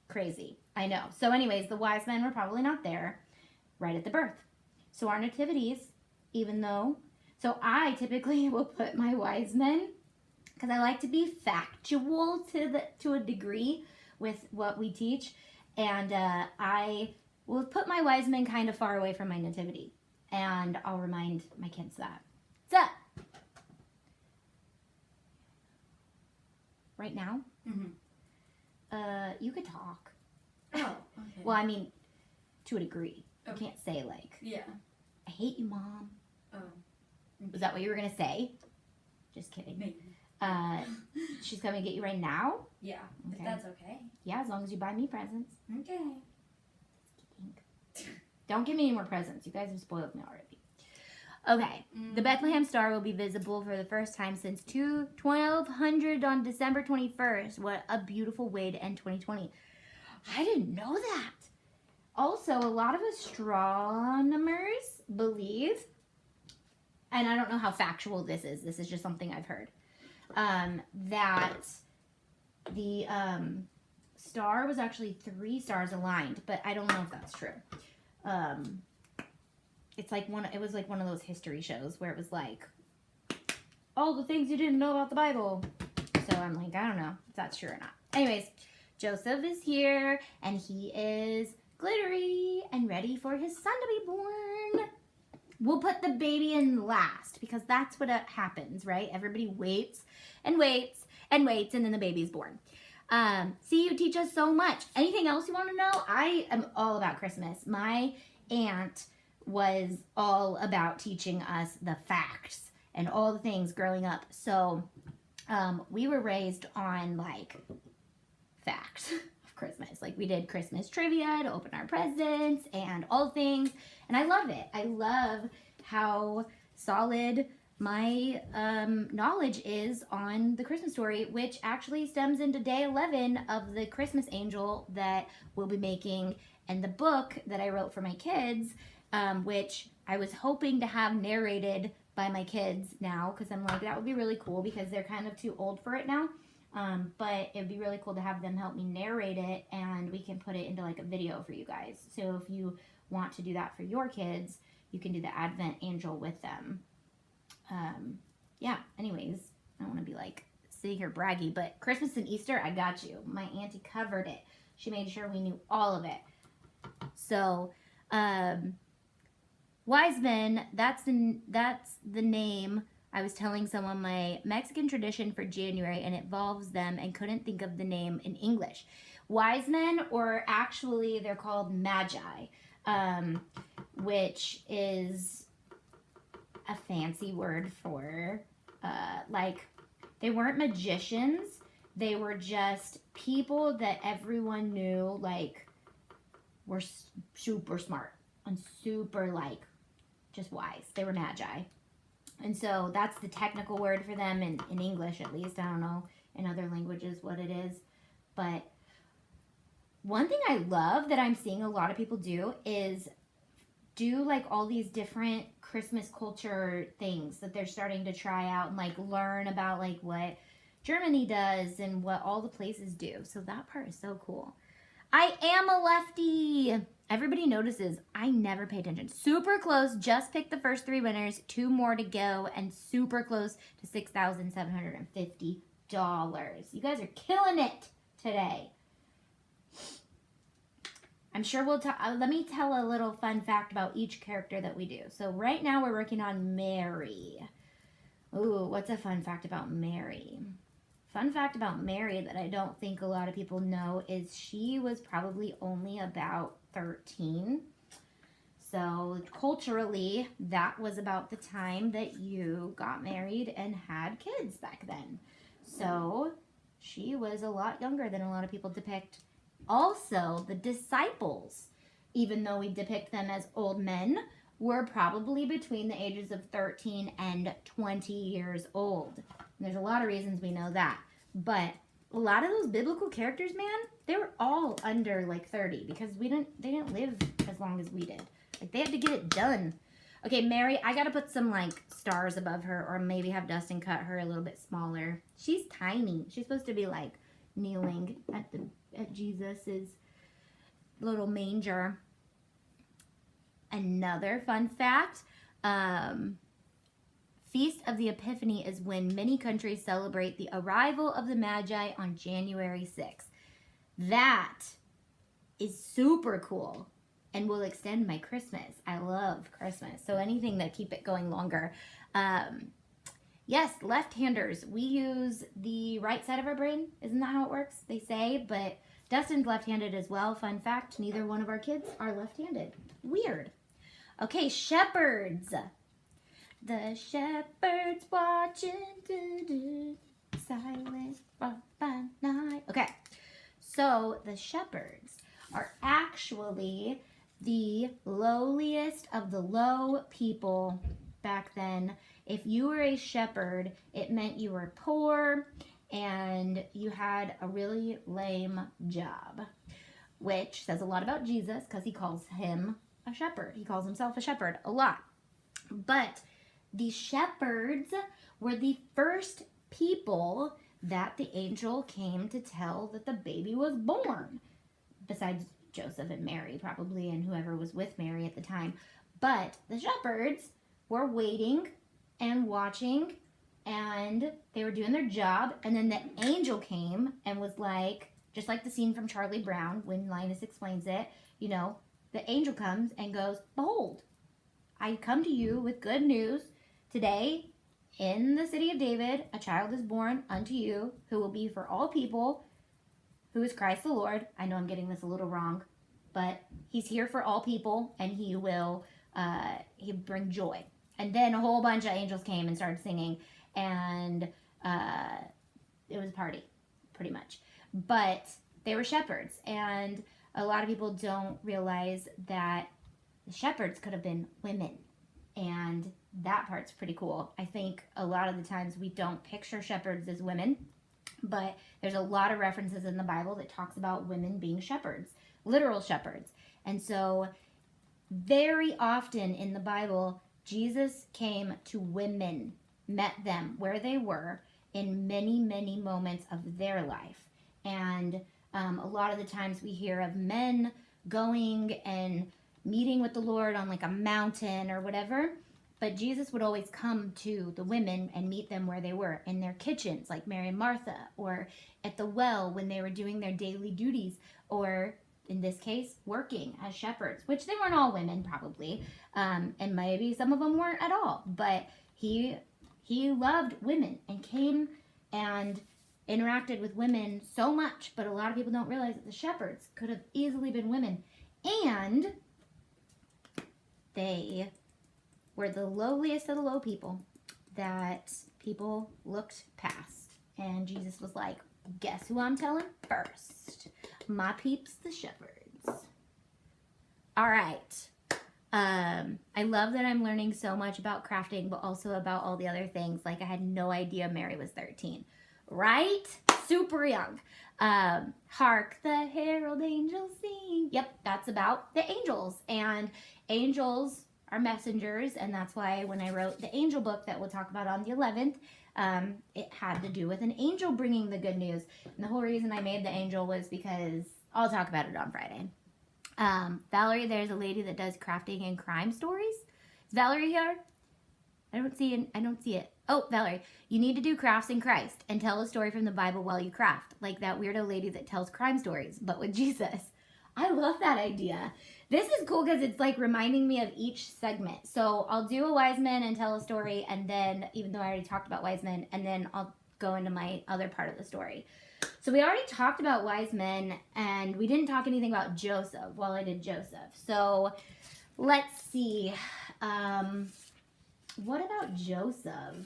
[SPEAKER 1] Crazy. I know. So anyways, the wise men were probably not there right at the birth. So our nativities, even though... So I typically will put my wise men, because I like to be factual to a degree with what we teach. And I will put my wise men kind of far away from my nativity. And I'll remind my kids that. What's up? Right now?
[SPEAKER 3] Mm-hmm.
[SPEAKER 1] You could talk.
[SPEAKER 3] Oh, okay.
[SPEAKER 1] Well, I mean, to a degree. You
[SPEAKER 3] Okay.
[SPEAKER 1] can't say, like,
[SPEAKER 3] Yeah.
[SPEAKER 1] I hate you, Mom.
[SPEAKER 3] Oh.
[SPEAKER 1] Was that what you were going to say? Just kidding.
[SPEAKER 3] Maybe.
[SPEAKER 1] She's coming to get you right now?
[SPEAKER 3] Yeah.
[SPEAKER 1] Okay.
[SPEAKER 3] If that's okay.
[SPEAKER 1] Yeah, as long as you buy me presents.
[SPEAKER 3] Okay.
[SPEAKER 1] Don't give me any more presents. You guys have spoiled me already. Okay. The Bethlehem star will be visible for the first time since 1200 on December 21st. What a beautiful way to end 2020. I didn't know that. Also, a lot of astronomers believe, and I don't know how factual this is just something I've heard, that the star was actually 3 stars aligned, but I don't know if that's true. It's like it was like one of those history shows where it was like all the things you didn't know about the Bible. So I'm like, I don't know if that's true or not. Anyways, Joseph is here and he is glittery and ready for his son to be born. We'll put the baby in last because that's what happens, right? Everybody waits and waits and waits, and then the baby's born. See, you teach us so much. Anything else you want to know? I am all about Christmas. My aunt was all about teaching us the facts and all the things growing up. So we were raised on like facts of Christmas. Like we did Christmas trivia to open our presents and all things. And I love it. I love how solid my knowledge is on the Christmas story, which actually stems into day 11 of the Christmas Angel that we'll be making, and the book that I wrote for my kids, which I was hoping to have narrated by my kids now, because I'm like, that would be really cool because they're kind of too old for it now. But it'd be really cool to have them help me narrate it, and we can put it into like a video for you guys. So if you want to do that for your kids, you can do the Advent Angel with them. Yeah, anyways, I don't want to be like sitting here braggy, but Christmas and Easter, I got you. My auntie covered it. She made sure we knew all of it. So, wise men, that's the name. I was telling someone my Mexican tradition for January, and it involves them, and couldn't think of the name in English. Wise men, or actually they're called magi, which is a fancy word for, like, they weren't magicians. They were just people that everyone knew, like, were super smart and super, like, just wise. They were magi. And so that's the technical word for them in English, at least. I don't know in other languages what it is. But one thing I love that I'm seeing a lot of people do is do like all these different Christmas culture things that they're starting to try out and like learn about like what Germany does and what all the places do. So that part is so cool. I am a lefty. Everybody notices I never pay attention. Super close. Just picked the first 3 winners. 2 more to go and super close to $6,750. You guys are killing it today. I'm sure we'll let me tell a little fun fact about each character that we do. So right now we're working on Mary. Ooh, what's a fun fact about Mary? Fun fact about Mary that I don't think a lot of people know is she was probably only about 13. So culturally, that was about the time that you got married and had kids back then. So she was a lot younger than a lot of people depict. Also, the disciples, even though we depict them as old men, were probably between the ages of 13 and 20 years old. And there's a lot of reasons we know that. But a lot of those biblical characters, man, they were all under like 30 because they didn't live as long as we did. Like they had to get it done. Okay, Mary, I gotta put some like stars above her, or maybe have Dustin cut her a little bit smaller. She's tiny. She's supposed to be like kneeling at Jesus's little manger. Another fun fact, Feast of the Epiphany is when many countries celebrate the arrival of the Magi on January 6th. That is super cool and will extend my Christmas. I love Christmas, so anything that keep it going longer. Yes, left-handers, we use the right side of our brain. Isn't that how it works? They say, but Dustin's left-handed as well. Fun fact, neither one of our kids are left-handed. Weird. Okay, shepherds. The shepherds watching, silent by night. Okay, so the shepherds are actually the lowliest of the low people back then. If you were a shepherd, it meant you were poor and you had a really lame job, which says a lot about Jesus because he calls him a shepherd. He calls himself a shepherd a lot. But the shepherds were the first people that the angel came to tell that the baby was born, besides Joseph and Mary probably, and whoever was with Mary at the time. But the shepherds were waiting and watching, and they were doing their job, and then the angel came and was like, just like the scene from Charlie Brown when Linus explains it, you know, the angel comes and goes, "Behold, I come to you with good news. Today, in the city of David, a child is born unto you, who will be for all people, who is Christ the Lord." I know I'm getting this a little wrong, but he's here for all people, and he will he'll bring joy. And then a whole bunch of angels came and started singing, and it was a party, pretty much. But they were shepherds, and a lot of people don't realize that the shepherds could have been women, and that part's pretty cool. I think a lot of the times we don't picture shepherds as women, but there's a lot of references in the Bible that talks about women being shepherds, literal shepherds. And so very often in the Bible, Jesus came to women, met them where they were in many, many moments of their life. And a lot of the times we hear of men going and meeting with the Lord on like a mountain or whatever, but Jesus would always come to the women and meet them where they were, in their kitchens, like Mary and Martha, or at the well when they were doing their daily duties, or in this case, working as shepherds, which they weren't all women probably, and maybe some of them weren't at all, but he loved women and came and interacted with women so much, but a lot of people don't realize that the shepherds could have easily been women, and they were the lowliest of the low people that people looked past. And Jesus was like, guess who I'm telling first? My peeps, the shepherds. All right. I love that I'm learning so much about crafting, but also about all the other things. Like I had no idea Mary was 13. Right? super young. Hark the herald angels sing. Yep, that's about the angels. And angels are messengers, and that's why when I wrote the angel book that we'll talk about on the 11th, it had to do with an angel bringing the good news. And the whole reason I made the angel was because I'll talk about it on Friday. Valerie, there's a lady that does crafting and crime stories. Is Valerie here? I don't see it. Oh, Valerie, you need to do crafts in Christ and tell a story from the Bible while you craft, like that weirdo lady that tells crime stories, but with Jesus. I love that idea. This is cool because it's like reminding me of each segment. So I'll do a wise man and tell a story, and then, even though I already talked about wise men, and then I'll go into my other part of the story. So we already talked about wise men, and we didn't talk anything about Joseph while I did Joseph. So let's see. What about Joseph?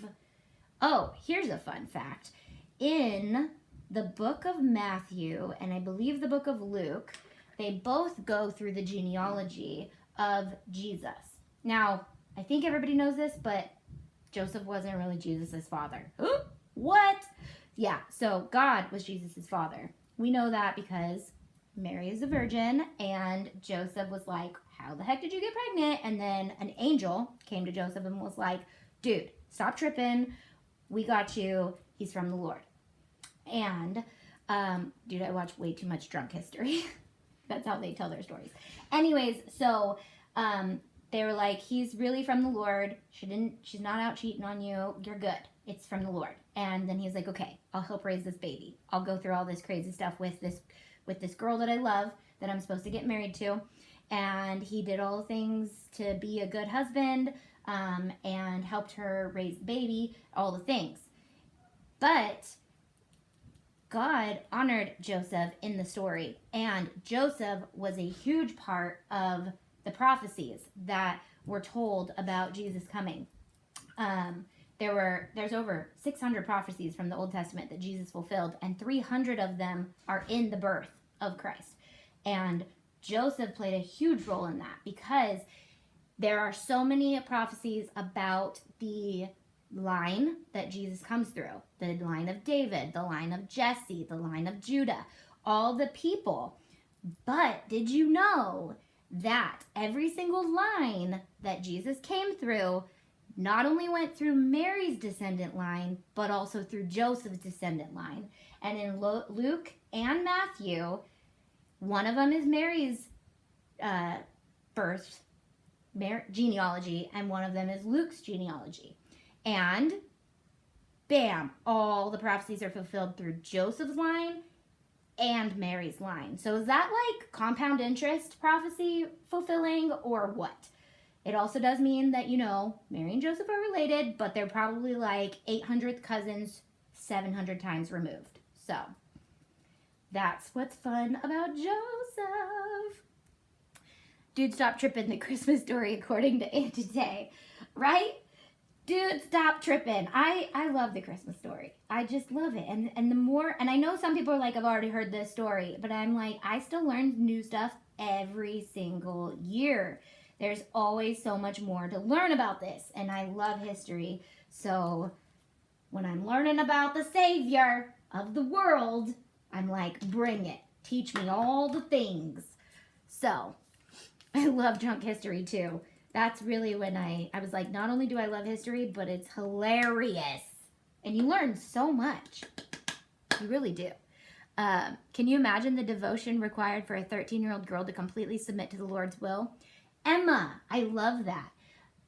[SPEAKER 1] Oh, here's a fun fact. In the book of Matthew, and I believe the book of Luke, they both go through the genealogy of Jesus. Now, I think everybody knows this, but Joseph wasn't really Jesus' father. What? Yeah, so God was Jesus' father. We know that because Mary is a virgin, and Joseph was like, how the heck did you get pregnant? And then an angel came to Joseph and was like, dude, stop tripping. We got you. He's from the Lord. And, dude, I watch way too much Drunk History. That's how they tell their stories. Anyways, so they were like, he's really from the Lord. She's not out cheating on you. You're good. It's from the Lord. And then he's like, okay, I'll help raise this baby. I'll go through all this crazy stuff with this girl that I love, that I'm supposed to get married to. And he did all the things to be a good husband, and helped her raise the baby, all the things. But God honored Joseph in the story, and Joseph was a huge part of the prophecies that were told about Jesus coming. There's over 600 prophecies from the Old Testament that Jesus fulfilled, and 300 of them are in the birth of Christ. And Joseph played a huge role in that, because there are so many prophecies about the line that Jesus comes through. The line of David, the line of Jesse, the line of Judah, all the people. But did you know that every single line that Jesus came through not only went through Mary's descendant line, but also through Joseph's descendant line? And in Luke and Matthew, one of them is Mary's birth genealogy, and one of them is Luke's genealogy. And bam, all the prophecies are fulfilled through Joseph's line and Mary's line. So is that like compound interest prophecy fulfilling, or what? It also does mean that, Mary and Joseph are related, but they're probably like 800th cousins 700 times removed. So that's what's fun about Joseph. Dude, stop tripping, the Christmas story according to Auntie Tay, right? Dude, stop tripping. I love the Christmas story. I just love it. And the more, and I know some people are like, I've already heard this story, but I'm like, I still learn new stuff every single year. There's always so much more to learn about this, and I love history. So when I'm learning about the Savior of the world, I'm like, bring it. Teach me all the things. So I love Drunk History too. That's really when I was like, not only do I love history, but it's hilarious. And you learn so much. You really do. Can you imagine the devotion required for a 13-year-old girl to completely submit to the Lord's will? Emma, I love that.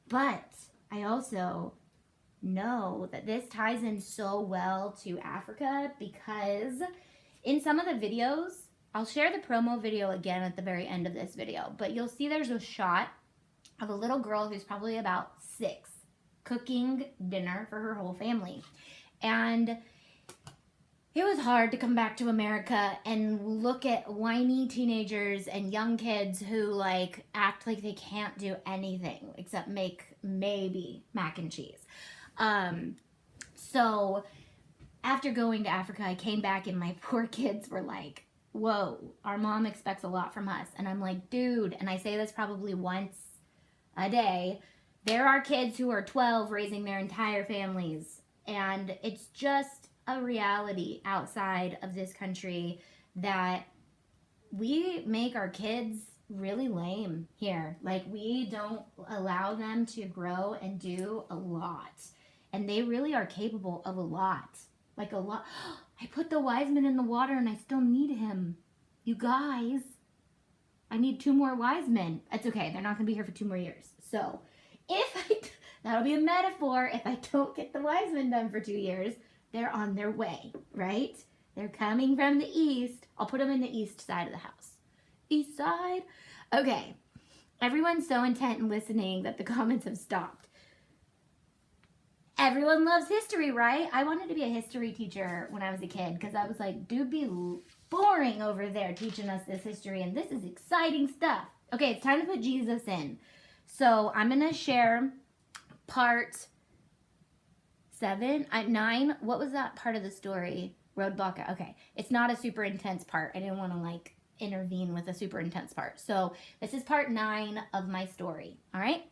[SPEAKER 1] But I also know that this ties in so well to Africa, because in some of the videos, I'll share the promo video again at the very end of this video, but you'll see there's a shot of a little girl who's probably about 6 cooking dinner for her whole family. And it was hard to come back to America and look at whiny teenagers and young kids who like act like they can't do anything except make maybe mac and cheese. So after going to Africa, I came back and my poor kids were like, whoa, our mom expects a lot from us. And I'm like, dude, and I say this probably once a day, there are kids who are 12 raising their entire families. And it's just a reality outside of this country that we make our kids really lame here. Like, we don't allow them to grow and do a lot. And they really are capable of a lot. Like, a lot. I put the wise men in the water and I still need him. You guys, I need 2 more wise men. It's okay. They're not going to be here for 2 more years. So, that'll be a metaphor. If I don't get the wise men done for 2 years, they're on their way, right? They're coming from the east. I'll put them in the east side of the house. East side. Okay. Everyone's so intent in listening that the comments have stopped. Everyone loves history, right? I wanted to be a history teacher when I was a kid because I was like, dude, be boring over there teaching us this history, and this is exciting stuff. Okay, it's time to put Jesus in. So I'm going to share part 9. What was that part of the story? Roadblock. Okay, it's not a super intense part. I didn't want to like intervene with a super intense part. So this is part 9 of my story. All right.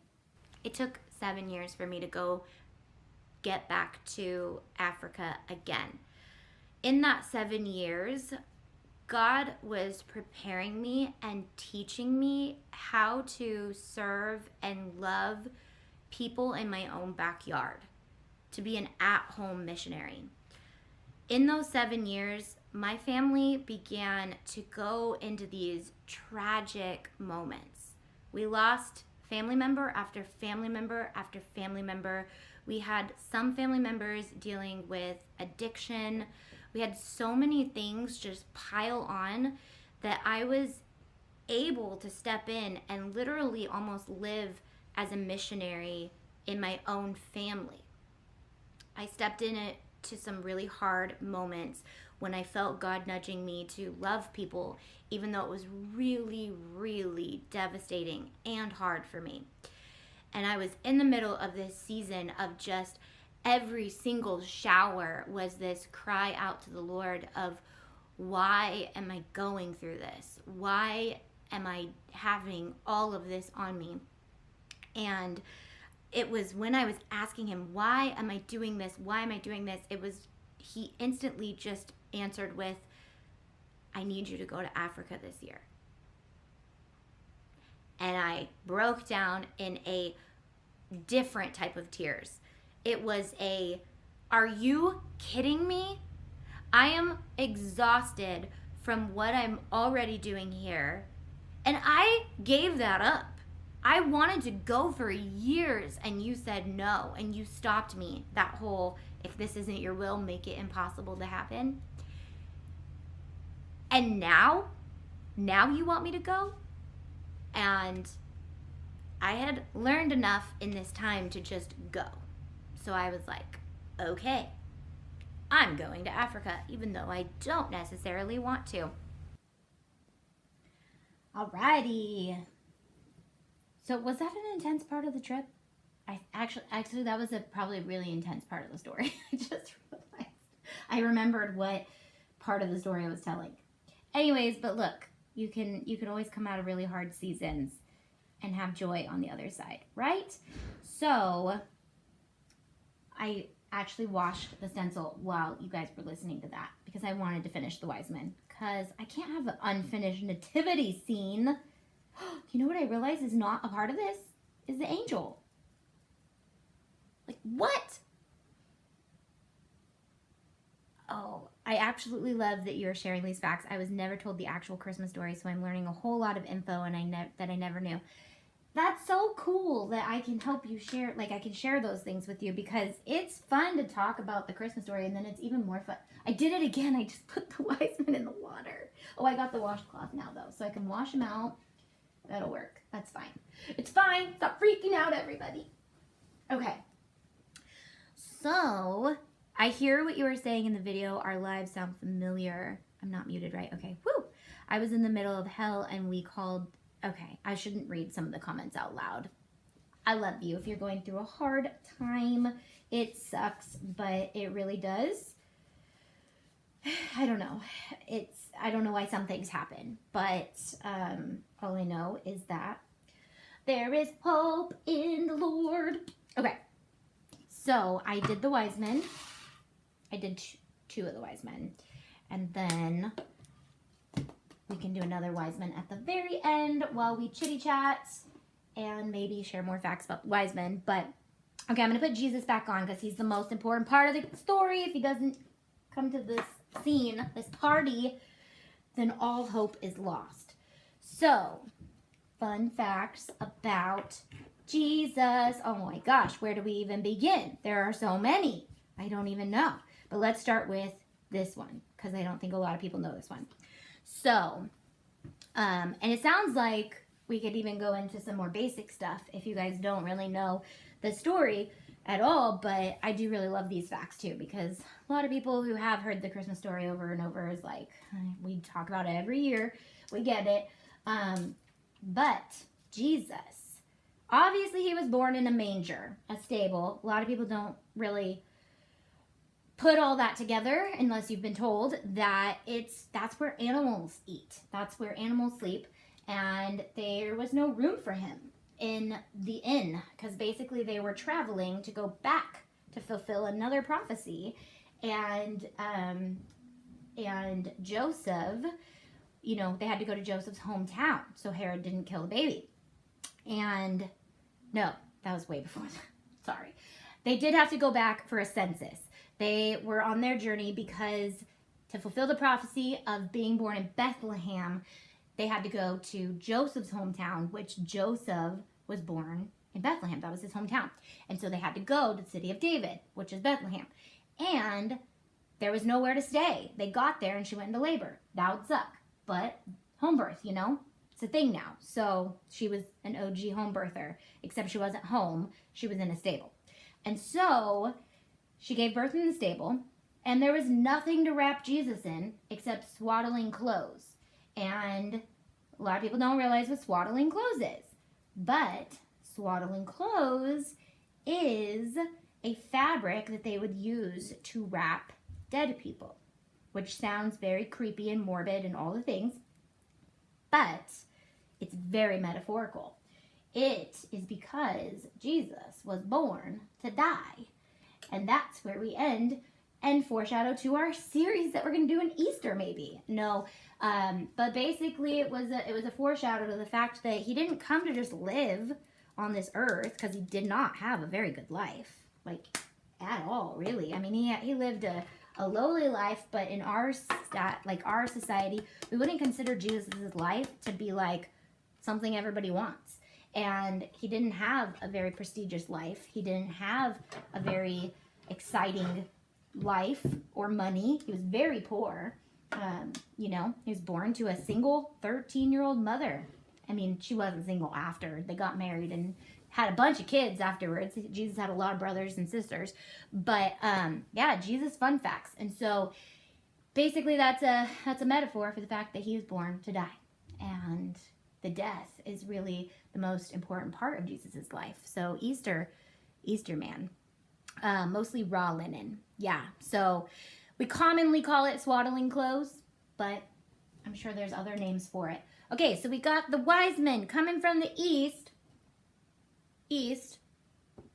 [SPEAKER 1] It took 7 years for me to get back to Africa again. In that 7 years, God was preparing me and teaching me how to serve and love people in my own backyard, to be an at-home missionary. In those 7 years, my family began to go into these tragic moments. We lost family member after family member after family member. We had some family members dealing with addiction. We had so many things just pile on that I was able to step in and literally almost live as a missionary in my own family. I stepped in it to some really hard moments when I felt God nudging me to love people, even though it was really, really devastating and hard for me. And I was in the middle of this season of just every single shower was this cry out to the Lord of, why am I going through this? Why am I having all of this on me? And it was when I was asking him, why am I doing this? Why am I doing this? He instantly just answered with, I need you to go to Africa this year. And I broke down in a different type of tears. It was are you kidding me? I am exhausted from what I'm already doing here. And I gave that up. I wanted to go for years and you said no, and you stopped me. That whole, if this isn't your will, make it impossible to happen. And now you want me to go? And I had learned enough in this time to just go. So I was like, okay, I'm going to Africa, even though I don't necessarily want to. Alrighty. So was that an intense part of the trip? Actually, that was probably a really intense part of the story. I just realized. I remembered what part of the story I was telling. Anyways, but look, you can always come out of really hard seasons and have joy on the other side, right? So I actually washed the stencil while you guys were listening to that because I wanted to finish the wise men, because I can't have an unfinished nativity scene. You know what I realized is not a part of this? Is the angel. Like, what? Oh, I absolutely love that you're sharing these facts. I was never told the actual Christmas story, so I'm learning a whole lot of info that I never knew. That's so cool that I can help you share, like I can share those things with you, because it's fun to talk about the Christmas story, and then it's even more fun. I did it again. I just put the wise men in the water. Oh, I got the washcloth now, though, so I can wash them out. That'll work. That's fine. It's fine. Stop freaking out, everybody. Okay. So, I hear what you were saying in the video. Our lives sound familiar. I'm not muted, right? Okay. Woo! I was in the middle of hell and we called... Okay, I shouldn't read some of the comments out loud. I love you. If you're going through a hard time, it sucks, but it really does. I don't know. I don't know why some things happen, but all I know is that there is hope in the Lord. Okay, so I did the wise men. I did 2 of the wise men. And then we can do another wise men at the very end while we chitty chat and maybe share more facts about the wise men. But okay, I'm going to put Jesus back on because he's the most important part of the story. If he doesn't come to this scene, this party, then all hope is lost. So, fun facts about Jesus. Oh my gosh, where do we even begin? There are so many. I don't even know. But let's start with this one because I don't think a lot of people know this one. So, and it sounds like we could even go into some more basic stuff if you guys don't really know the story at all, but I do really love these facts too because a lot of people who have heard the Christmas story over and over is like, we talk about it every year, we get it, but Jesus, obviously he was born in a manger, a stable. A lot of people don't really put all that together unless you've been told that that's where animals eat, that's where animals sleep, and there was no room for him in the inn because basically they were traveling to go back to fulfill another prophecy, and Joseph, you know, they had to go to Joseph's hometown so Herod didn't kill the baby. And no, that was way before that. Sorry. They did have to go back for a census. They were on their journey because to fulfill the prophecy of being born in Bethlehem, they had to go to Joseph's hometown, which Joseph was born in Bethlehem. That was his hometown. And so they had to go to the city of David, which is Bethlehem. And there was nowhere to stay. They got there and she went into labor. That would suck. But home birth, you know, it's a thing now. So she was an OG home birther, except she wasn't home. She was in a stable. And so she gave birth in the stable, and there was nothing to wrap Jesus in except swaddling clothes. And a lot of people don't realize what swaddling clothes is. But swaddling clothes is a fabric that they would use to wrap dead people, which sounds very creepy and morbid and all the things, but it's very metaphorical. It is because Jesus was born to die. And that's where we end and foreshadow to our series that we're going to do in Easter maybe. No, but basically it was a foreshadow to the fact that he didn't come to just live on this earth because he did not have a very good life, like at all, really. I mean, he lived a lowly life, but in our society, we wouldn't consider Jesus' life to be like something everybody wants. And he didn't have a very prestigious life. He didn't have a very exciting life or money. He was very poor. You know, he was born to a single 13-year-old mother. I mean, she wasn't single after. They got married and had a bunch of kids afterwards. Jesus had a lot of brothers and sisters. But, yeah, Jesus fun facts. And so, basically, that's a metaphor for the fact that he was born to die. And the death is really the most important part of Jesus' life. So, Easter man. Mostly raw linen. Yeah, so we commonly call it swaddling clothes, but I'm sure there's other names for it. Okay, so we got the wise men coming from the east. East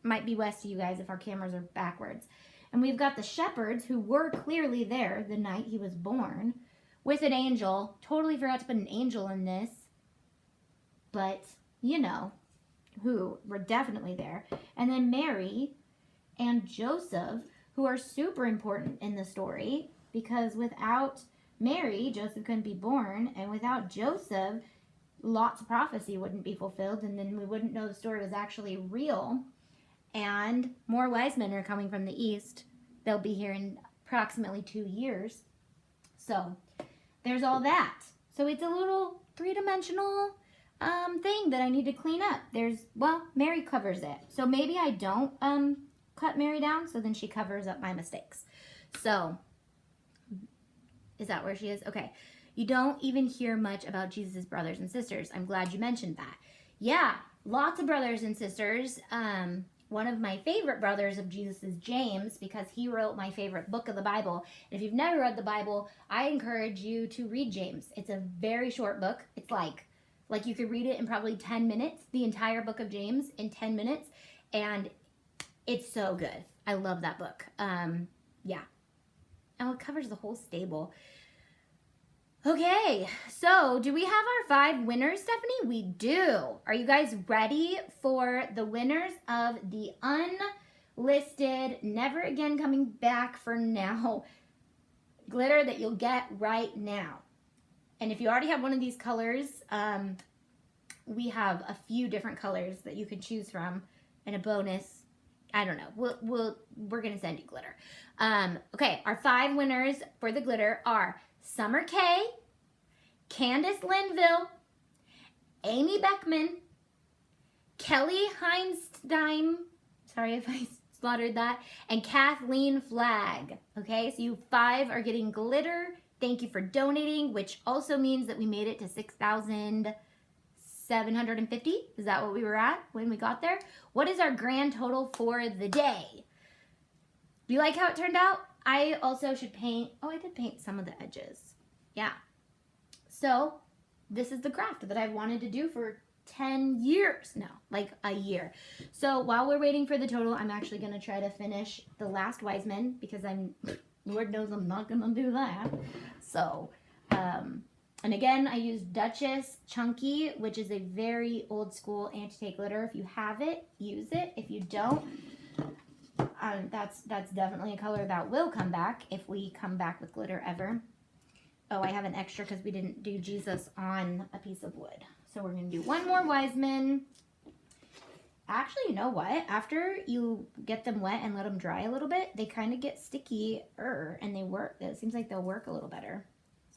[SPEAKER 1] might be west to you guys if our cameras are backwards. And we've got the shepherds who were clearly there the night he was born with an angel. Totally forgot to put an angel in this, but you know who were definitely there. And then Mary and Joseph, who are super important in the story because without Mary, Joseph couldn't be born, and without Joseph, lots of prophecy wouldn't be fulfilled, and then we wouldn't know the story was actually real. And more wise men are coming from the east. They'll be here in approximately 2 years. So there's all that. So it's a little three-dimensional thing that I need to clean up. Mary covers it. So maybe I don't cut Mary down, so then she covers up my mistakes. So is that where she is? Okay. You don't even hear much about Jesus' brothers and sisters. I'm glad you mentioned that. Yeah, lots of brothers and sisters. One of my favorite brothers of Jesus is James because he wrote my favorite book of the Bible. And if you've never read the Bible, I encourage you to read James. It's a very short book. It's like you could read it in probably 10 minutes, the entire book of James in 10 minutes. And it's so good. I love that book. Yeah. Oh, it covers the whole stable. Okay, so do we have our 5 winners, Stephanie? We do. Are you guys ready for the winners of the unlisted, never again coming back for now glitter that you'll get right now? And if you already have one of these colors, we have a few different colors that you can choose from, and a bonus. I don't know. We're gonna send you glitter. Okay, our 5 winners for the glitter are Summer K, Candace Linville, Amy Beckman, Kelly Heinstein, sorry if I slaughtered that, and Kathleen Flagg. Okay, so you 5 are getting glitter. Thank you for donating, which also means that we made it to 6,750. Is that what we were at when we got there? What is our grand total for the day? Do you like how it turned out? I also should paint, oh, I did paint some of the edges. Yeah. So this is the craft that I've wanted to do for 10 years now, like a year. So while we're waiting for the total, I'm actually gonna try to finish the last Wiseman because Lord knows I'm not gonna do that. So, and again, I use Duchess Chunky, which is a very old school anti-take glitter. If you have it, use it. If you don't, that's definitely a color that will come back if we come back with glitter ever. Oh, I have an extra because we didn't do Jesus on a piece of wood. So we're going to do one more Wiseman. Actually, you know what? After you get them wet and let them dry a little bit, they kind of get sticky-er and they work. It seems like they'll work a little better.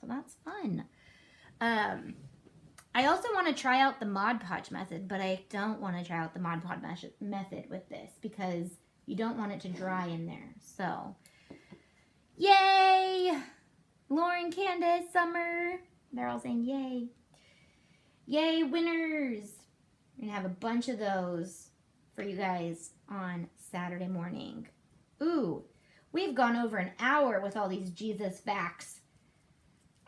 [SPEAKER 1] So that's fun. I also want to try out the Mod Podge method, but I don't want to try out the Mod Podge method with this because you don't want it to dry in there. So, yay! Lauren, Candace, Summer. They're all saying yay. Yay, winners! We're going to have a bunch of those for you guys on Saturday morning. Ooh, we've gone over an hour with all these Jesus facts.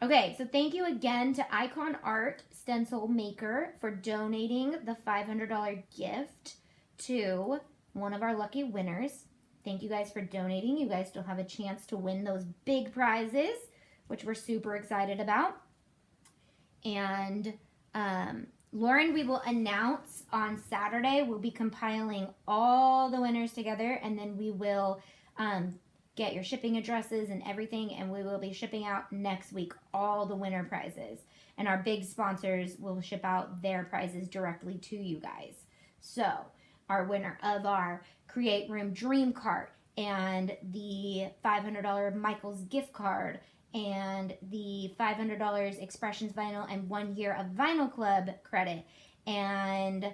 [SPEAKER 1] Okay, so thank you again to IKONART Stencil Maker for donating the $500 gift to one of our lucky winners. Thank you guys for donating. You guys still have a chance to win those big prizes, which we're super excited about. And Lauren, we will announce on Saturday. We'll be compiling all the winners together, and then we will get your shipping addresses and everything, and we will be shipping out next week all the winner prizes. And our big sponsors will ship out their prizes directly to you guys. So our winner of our Create Room Dream Cart and the $500 Michael's gift card and the $500 Expressions Vinyl and 1 year of Vinyl Club credit and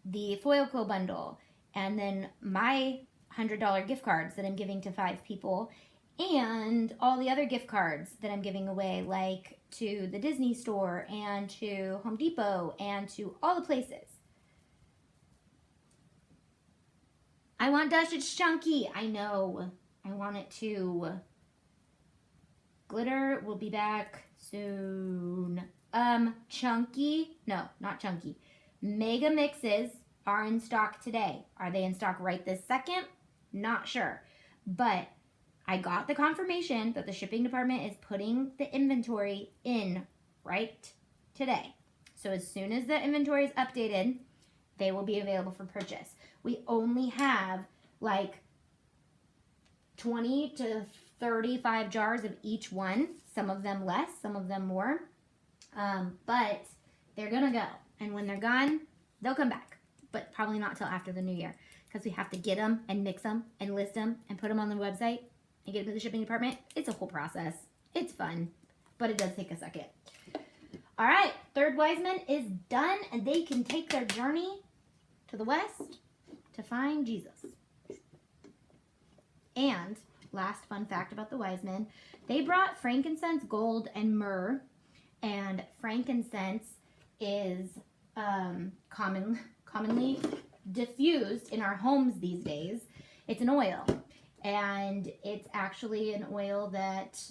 [SPEAKER 1] the Foil Co bundle, and then my $100 gift cards that I'm giving to 5 people, and all the other gift cards that I'm giving away, like to the Disney store and to Home Depot and to all the places. I want Duchess Chunky. I know. I want it too. Glitter will be back soon. Chunky. No, not Chunky. Mega Mixes are in stock today. Are they in stock right this second? Not sure. But I got the confirmation that the shipping department is putting the inventory in right today. So as soon as the inventory is updated, they will be available for purchase. We only have like 20 to 35 jars of each one. Some of them less, some of them more. But they're gonna go. And when they're gone, they'll come back. But probably not till after the new year, because we have to get them and mix them and list them and put them on the website and get them to the shipping department. It's a whole process. It's fun, but it does take a second. All right, third Wiseman is done, and they can take their journey to the west to find Jesus. And last fun fact about the Wiseman, they brought frankincense, gold, and myrrh, and frankincense is commonly diffused in our homes these days. It's an oil, and it's actually an oil that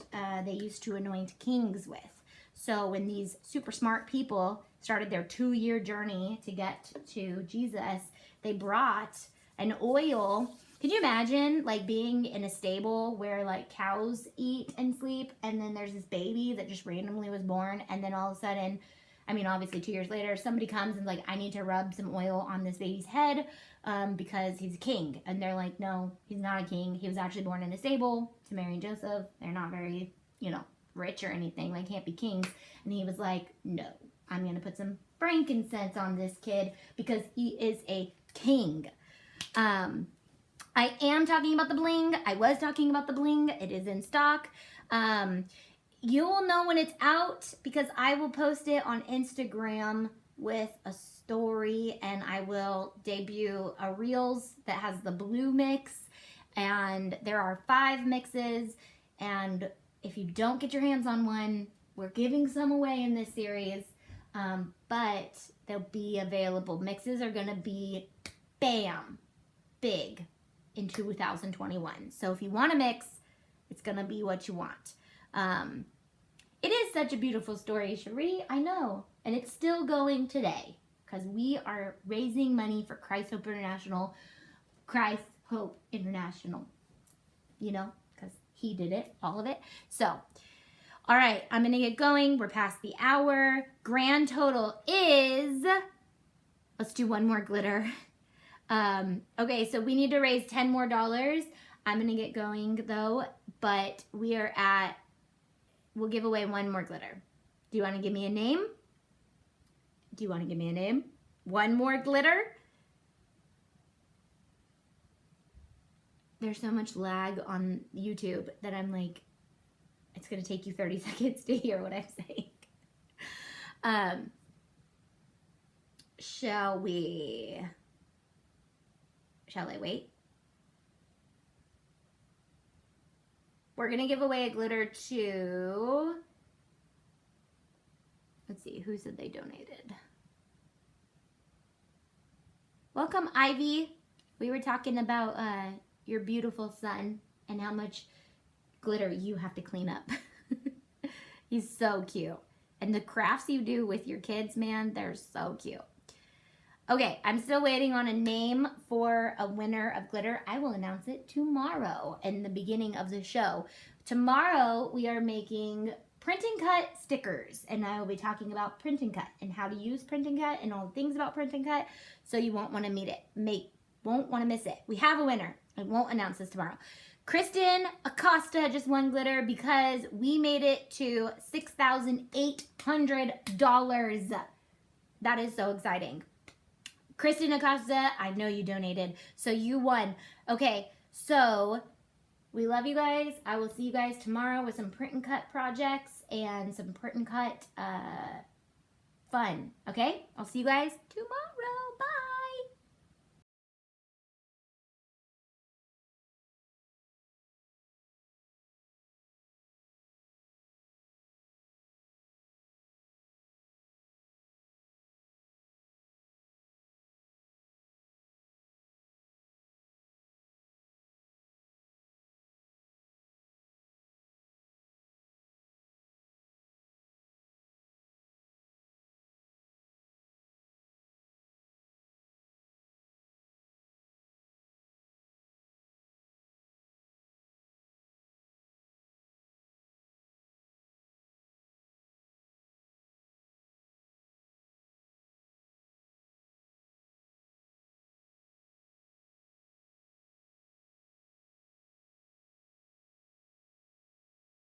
[SPEAKER 1] they used to anoint kings with. So when these super smart people started their 2-year journey to get to Jesus, they brought an oil Could you imagine like being in a stable where like cows eat and sleep, and then there's this baby that just randomly was born, and then all of a sudden, I mean, obviously 2 years later, somebody comes and like, I need to rub some oil on this baby's head because he's a king. And they're like, no, he's not a king. He was actually born in a stable to Mary and Joseph. They're not very, rich or anything. They can't be kings. And he was like, no, I'm going to put some frankincense on this kid because he is a king. I am talking about the bling. I was talking about the bling. It is in stock. You will know when it's out because I will post it on Instagram with a story, and I will debut a Reels that has the blue mix, and there are 5 mixes, and if you don't get your hands on one, we're giving some away in this series, but they'll be available. Mixes are gonna be bam, big in 2021. So if you want a mix, it's gonna be what you want. It is such a beautiful story, Cherie. I know. And it's still going today because we are raising money for Christ Hope International. Christ Hope International. Because he did it, all of it. So, all right, I'm going to get going. We're past the hour. Grand total is, let's do one more glitter. Okay, so we need to raise $10 more. I'm going to get going though, but we are at, we'll give away 1 more glitter. Do you want to give me a name? Do you want to give me a name? 1 more glitter? There's so much lag on YouTube that I'm like, it's going to take you 30 seconds to hear what I'm saying. Shall I wait? We're going to give away a glitter to, let's see, who said they donated? Welcome, Ivy. We were talking about your beautiful son and how much glitter you have to clean up. He's so cute. And the crafts you do with your kids, man, they're so cute. Okay, I'm still waiting on a name for a winner of glitter. I will announce it tomorrow in the beginning of the show. Tomorrow, we are making print and cut stickers, and I will be talking about print and cut and how to use print and cut and all the things about print and cut, so you won't want to won't want to miss it. We have a winner. I won't announce this tomorrow. Kristen Acosta just won glitter because we made it to $6,800. That is so exciting. Kristen Acosta, I know you donated, so you won. Okay, so we love you guys. I will see you guys tomorrow with some print and cut projects and some print and cut fun. Okay, I'll see you guys tomorrow. Bye.